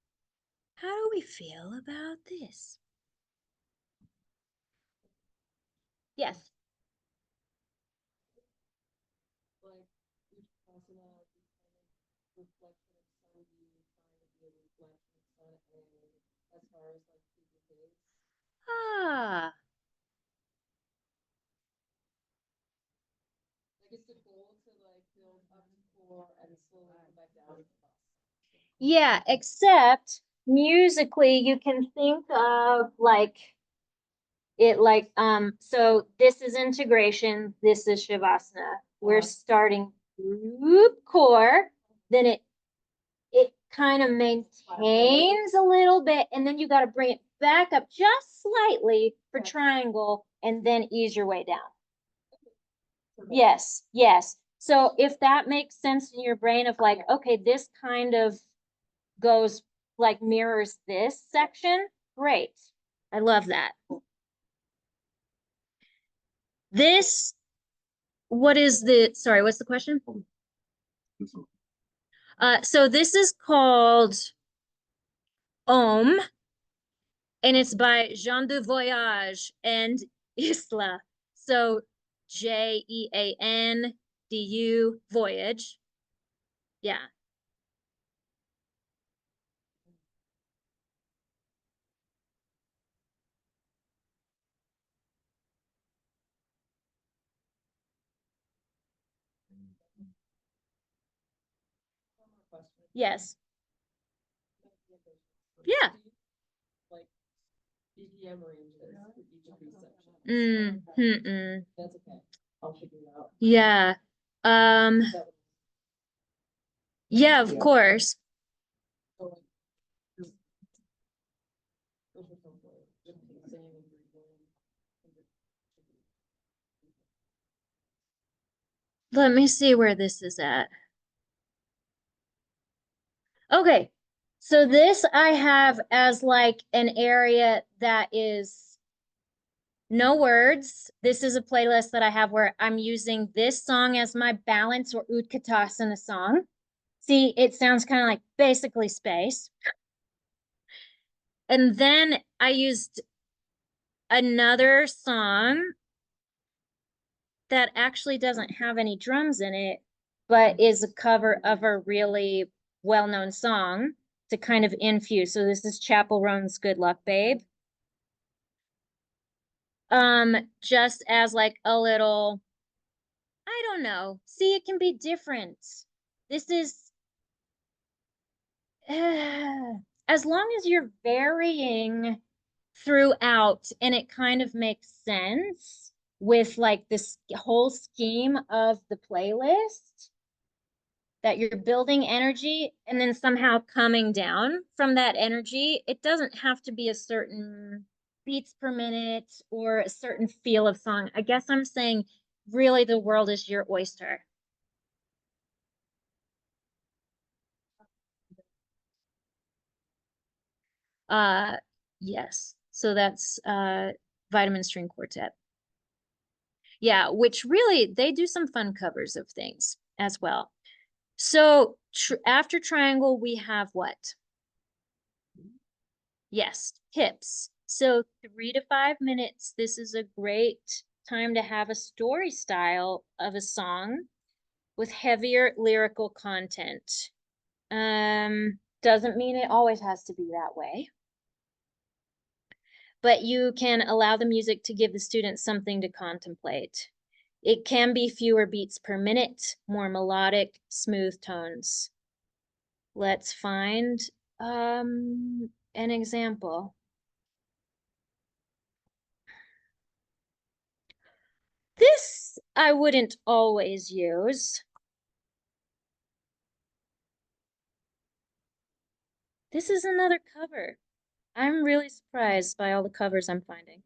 How do we feel about this? Yes. Like, each personality kind of reflection of some, you trying to be a reflection of some, and as far as like people face, Ah, Like it's the goal to like build up to 4 and slowly come back down. yeah, except musically, you can think of like it like, so this is integration, this is Shavasana. We're starting group core, then it kind of maintains a little bit, and then you got to bring it back up just slightly for triangle, and then ease your way down. Yes, yes. So if that makes sense in your brain of like, okay, this kind of goes like mirrors this section, great. I love that. This, what is sorry, what's the question? This one. So this is called Om, and it's by Jean du Voyage and Isla. So Jeandu Voyage. Yeah. Yes. Yeah. Like BPM ranges for each of these sections. That's okay. I'll figure it out. Yeah. Yeah, of course. So, like, those are some for just saying and breathing. Let me see where this is at. Okay. So this I have as like an area that is no words. This is a playlist that I have where I'm using this song as my balance or Utkatasana song. See, it sounds kind of like basically space. And then I used another song that actually doesn't have any drums in it, but is a cover of a really well-known song to kind of infuse. So this is Chappell Roan's Good Luck Babe. Just as like a little, I don't know. See, it can be different. This is as long as you're varying throughout and it kind of makes sense with like this whole scheme of the playlist, that you're building energy and then somehow coming down from that energy. It doesn't have to be a certain beats per minute or a certain feel of song. I guess I'm saying really the world is your oyster. Uh, yes. So that's Vitamin String Quartet. Yeah, which really they do some fun covers of things as well. So after triangle, we have what? Yes, hips. So 3 to 5 minutes. This is a great time to have a story style of a song with heavier lyrical content. Doesn't mean it always has to be that way. But you can allow the music to give the student something to contemplate. It can be fewer beats per minute, more melodic, smooth tones. Let's find an example. This I wouldn't always use. This is another cover. I'm really surprised by all the covers I'm finding.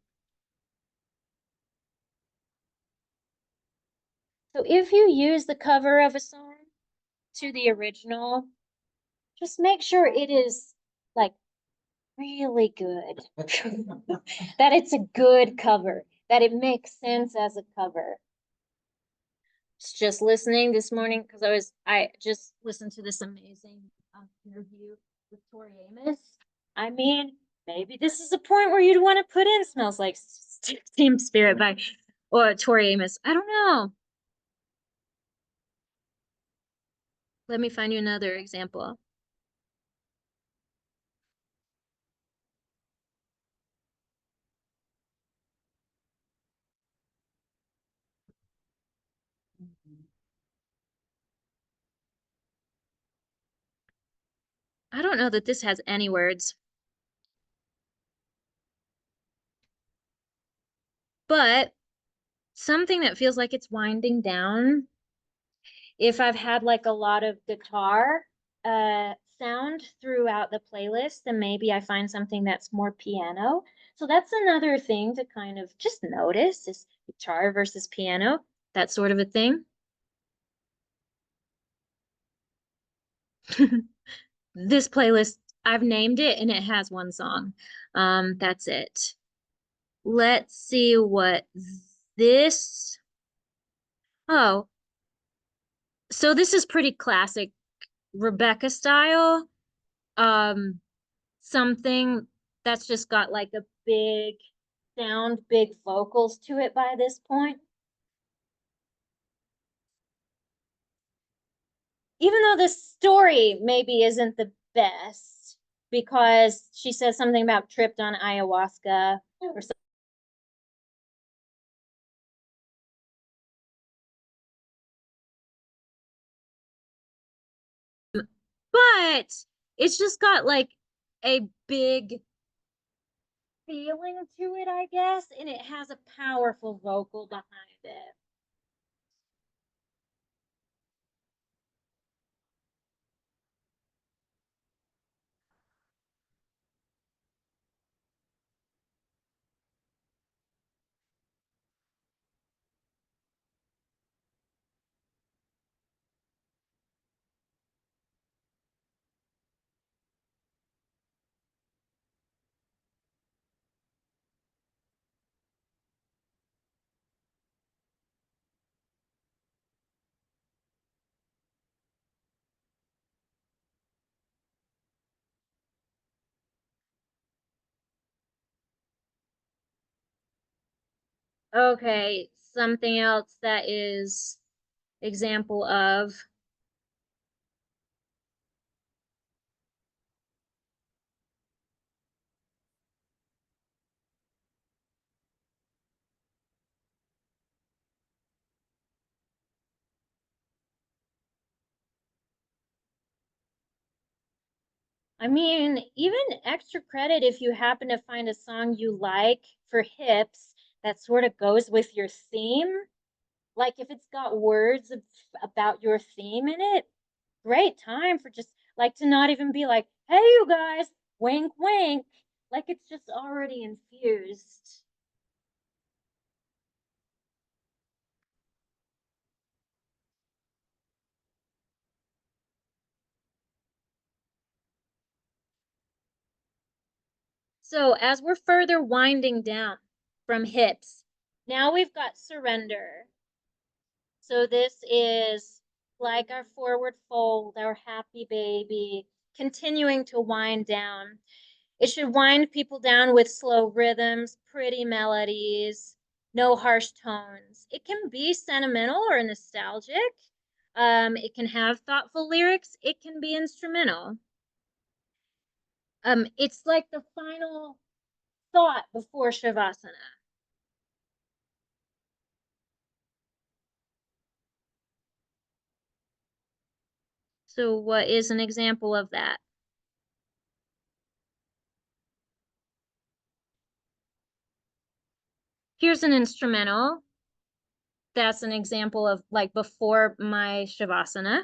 So if you use the cover of a song to the original, just make sure it is like really good. That it's a good cover, that it makes sense as a cover. Just listening this morning because I just listened to this amazing interview with Tori Amos. I mean, maybe this is a point where you'd want to put in "Smells Like Team Spirit" by or Tori Amos. I don't know. Let me find you another example. I don't know that this has any words. But something that feels like it's winding down. If I've had like a lot of guitar sound throughout the playlist, then maybe I find something that's more piano. So that's another thing to kind of just notice is guitar versus piano, that sort of a thing. This playlist, I've named it and it has one song. That's it. Let's see what this. Oh, so this is pretty classic Rebecca style. Something that's just got like a big sound, big vocals to it by this point. Even though the story maybe isn't the best because she says something about tripped on ayahuasca or something. But it's just got like a big feeling to it, I guess, and it has a powerful vocal behind it. Okay, something else that is example of. I mean, even extra credit if you happen to find a song you like for hips that sort of goes with your theme. Like if it's got words about your theme in it, great time for just like to not even be like, hey, you guys, wink, wink. Like it's just already infused. So as we're further winding down from hips, now we've got surrender. So this is like our forward fold, our happy baby, continuing to wind down. It should wind people down with slow rhythms, pretty melodies, no harsh tones. It can be sentimental or nostalgic. It can have thoughtful lyrics. It can be instrumental. It's like the final thought before Shavasana. So what is an example of that? Here's an instrumental. That's an example of like before my Shavasana.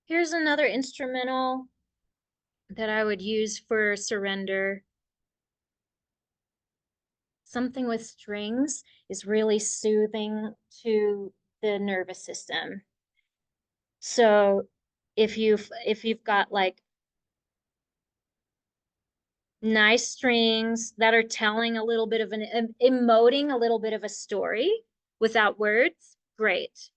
Here's another instrumental that I would use for surrender. Something with strings is really soothing to the nervous system. So if you've got like nice strings that are telling a little bit of an emoting a little bit of a story without words, great.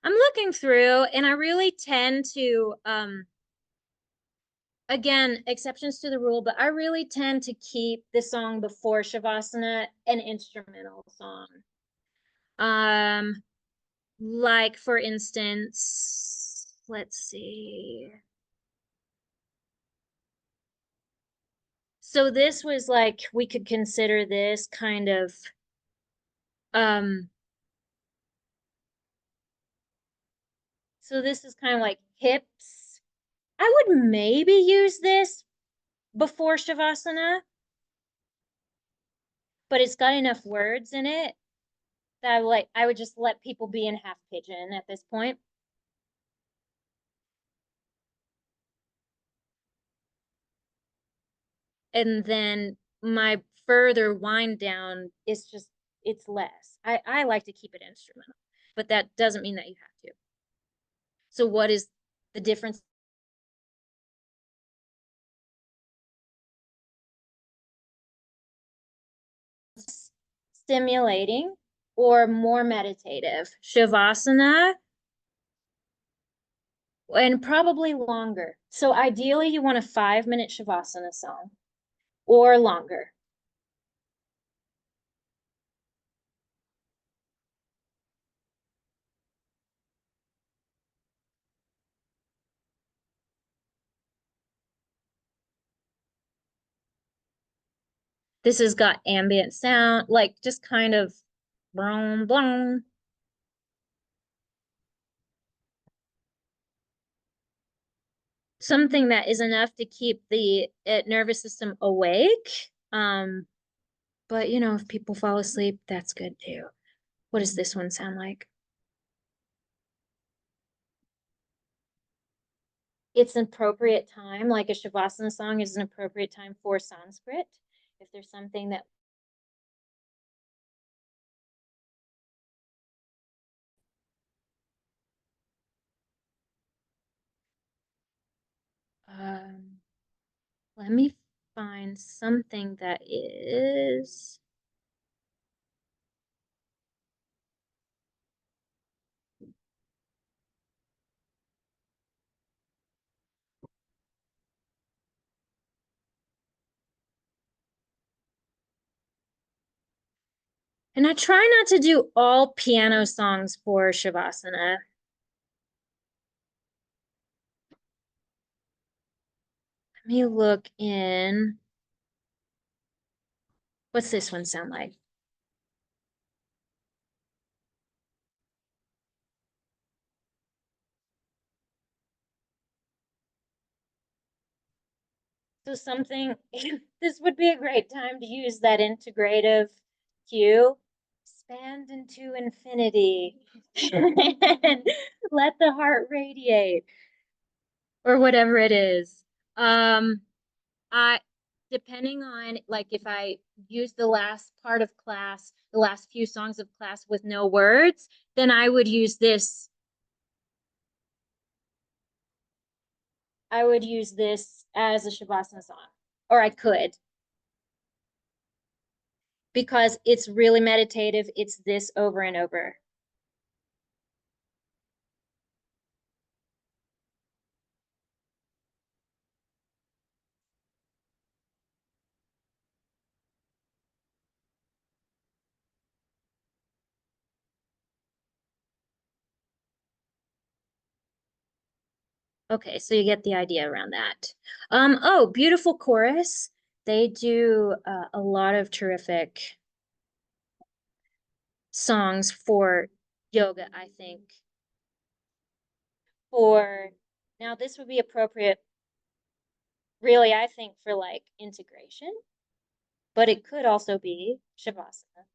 I'm looking through and I really tend to, again, exceptions to the rule, but I really tend to keep the song before Shavasana an instrumental song. Like for instance, let's see. So this was like, we could consider this kind of, so this is kind of like hips. I would maybe use this before Shavasana, but it's got enough words in it that I would just let people be in half pigeon at this point. And then my further wind down is just, it's less. I like to keep it instrumental, but that doesn't mean that you have to. So what is the difference? Stimulating or more meditative? Shavasana and probably longer. So ideally you want a 5-minute Shavasana song or longer. This has got ambient sound, like just kind of boom, boom. Something that is enough to keep the nervous system awake. But you know, if people fall asleep, that's good too. What does this one sound like? It's an appropriate time, like a Shavasana song is an appropriate time for Sanskrit. If there's something that let me find something that is. And I try not to do all piano songs for Shavasana. Let me look in. What's this one sound like? So something, this would be a great time to use that integrative cue. Expand into infinity. And let the heart radiate. Or whatever it is. I, depending on, like, if I use the last part of class, the last few songs of class with no words, then I would use this. I would use this as a Shavasana song, or I could. Because it's really meditative, it's this over and over. Okay, so you get the idea around that. Oh, Beautiful Chorus. They do a lot of terrific songs for yoga, I think. For now, this would be appropriate, really, I think, for like integration, but it could also be Shavasana.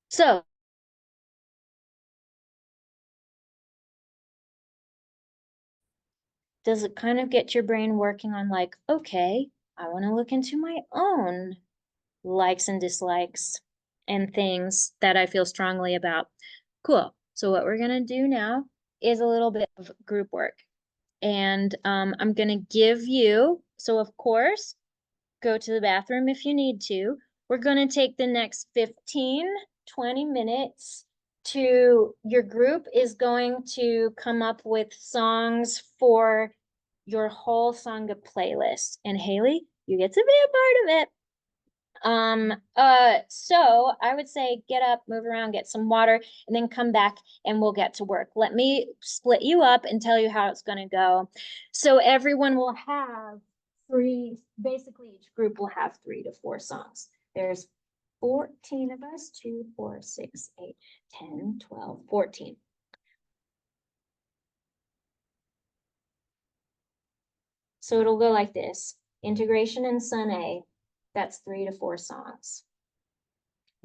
So does it kind of get your brain working on like, okay, I want to look into my own likes and dislikes and things that I feel strongly about? Cool. So what we're gonna do now is a little bit of group work. And I'm gonna give you, so of course, go to the bathroom if you need to. We're gonna take the next 15, 20 minutes your group is going to come up with songs for your whole Sangha playlist. And Haley, you get to be a part of it. So I would say get up, move around, get some water, and then come back and we'll get to work. Let me split you up and tell you how it's gonna go. So everyone will have basically each group will have 3 to 4 songs. There's 14 of us, 2, 4, 6, 8, 10, 12, 14. So it'll go like this. Integration in Sun A, that's 3 to 4 songs.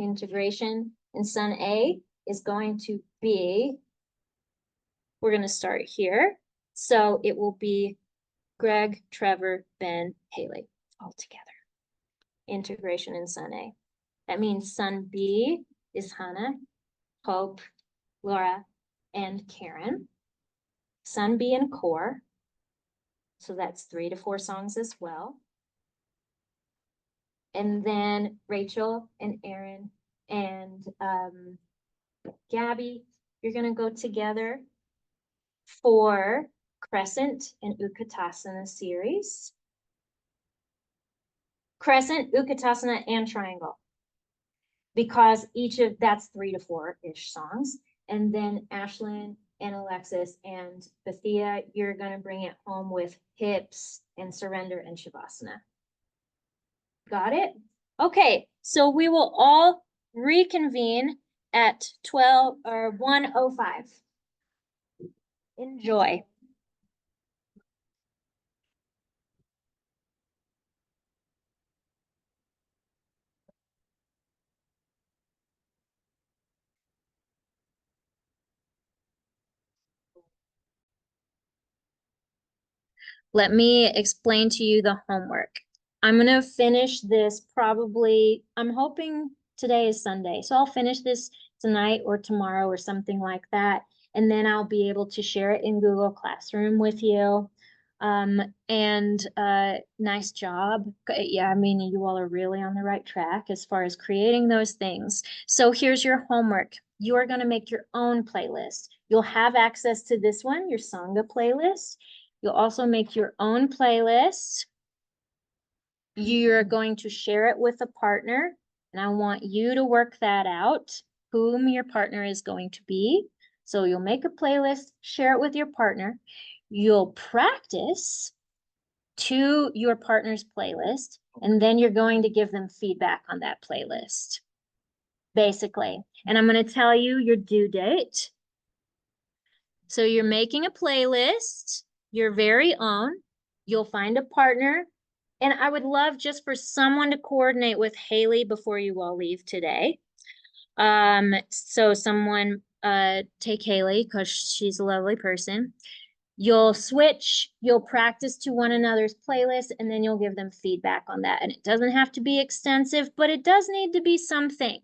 Integration in Sun A is going to be, we're going to start here. So it will be Greg, Trevor, Ben, Haley, all together. Integration in Sun A. That means Sun B is Hannah, Hope, Laura, and Karen. Sun B and Core. So that's 3 to 4 songs as well. And then Rachel and Aaron and Gabby, you're gonna go together for Crescent and Utkatasana series. Crescent, Utkatasana, and Triangle. Because that's 3 to 4-ish songs. And then Ashlyn and Alexis and Bethia, you're gonna bring it home with Hips and Surrender and Shavasana. Got it? Okay, so we will all reconvene at 12 or 1:05. Enjoy. Let me explain to you the homework. I'm gonna finish this probably, I'm hoping today is Sunday, so I'll finish this tonight or tomorrow or something like that. And then I'll be able to share it in Google Classroom with you. Nice job. Yeah, I mean, you all are really on the right track as far as creating those things. So here's your homework. You are gonna make your own playlist. You'll have access to this one, your Sangha playlist. You'll also make your own playlist. You're going to share it with a partner, and I want you to work that out, whom your partner is going to be. So you'll make a playlist, share it with your partner. You'll practice to your partner's playlist, and then you're going to give them feedback on that playlist, basically. And I'm going to tell you your due date. So you're making a playlist, your very own. You'll find a partner. And I would love just for someone to coordinate with Haley before you all leave today. So someone take Haley because she's a lovely person. You'll switch, you'll practice to one another's playlist, and then you'll give them feedback on that. And it doesn't have to be extensive, but it does need to be something.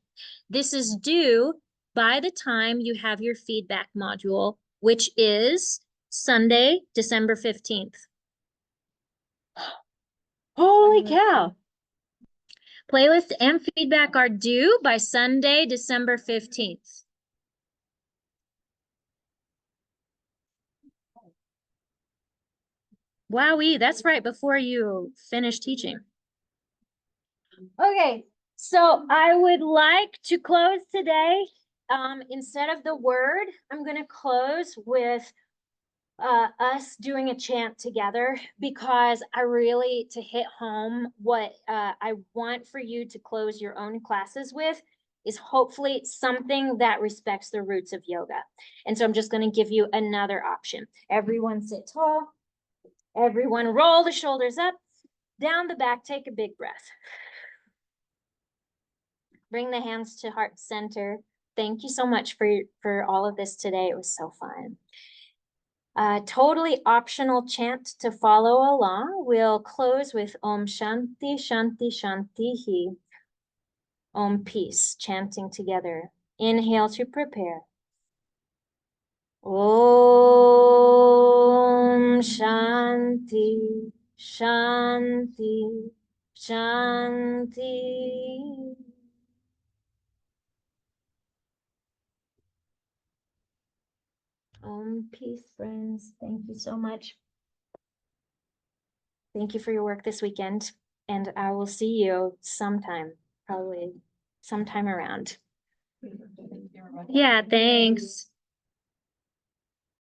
This is due by the time you have your feedback module, which is Sunday, December 15th. Holy cow. Playlist and feedback are due by Sunday, December 15th. Wowee, that's right before you finish teaching. Okay, so I would like to close today. Instead of the word, I'm going to close with us doing a chant together, because I really, to hit home what I want for you to close your own classes with is hopefully something that respects the roots of yoga. And so I'm just going to give you another option. Everyone sit tall. Everyone roll the shoulders up, down the back, take a big breath. Bring the hands to heart center. Thank you so much for all of this today. It was so fun. Totally optional chant to follow along. We'll close with Om Shanti Shanti Shanti Hi. Om Peace, chanting together. Inhale to prepare. Om Shanti Shanti Shanti. Peace, friends. Thank you so much. Thank you for your work this weekend, and I will see you sometime, probably sometime around. Yeah, thanks.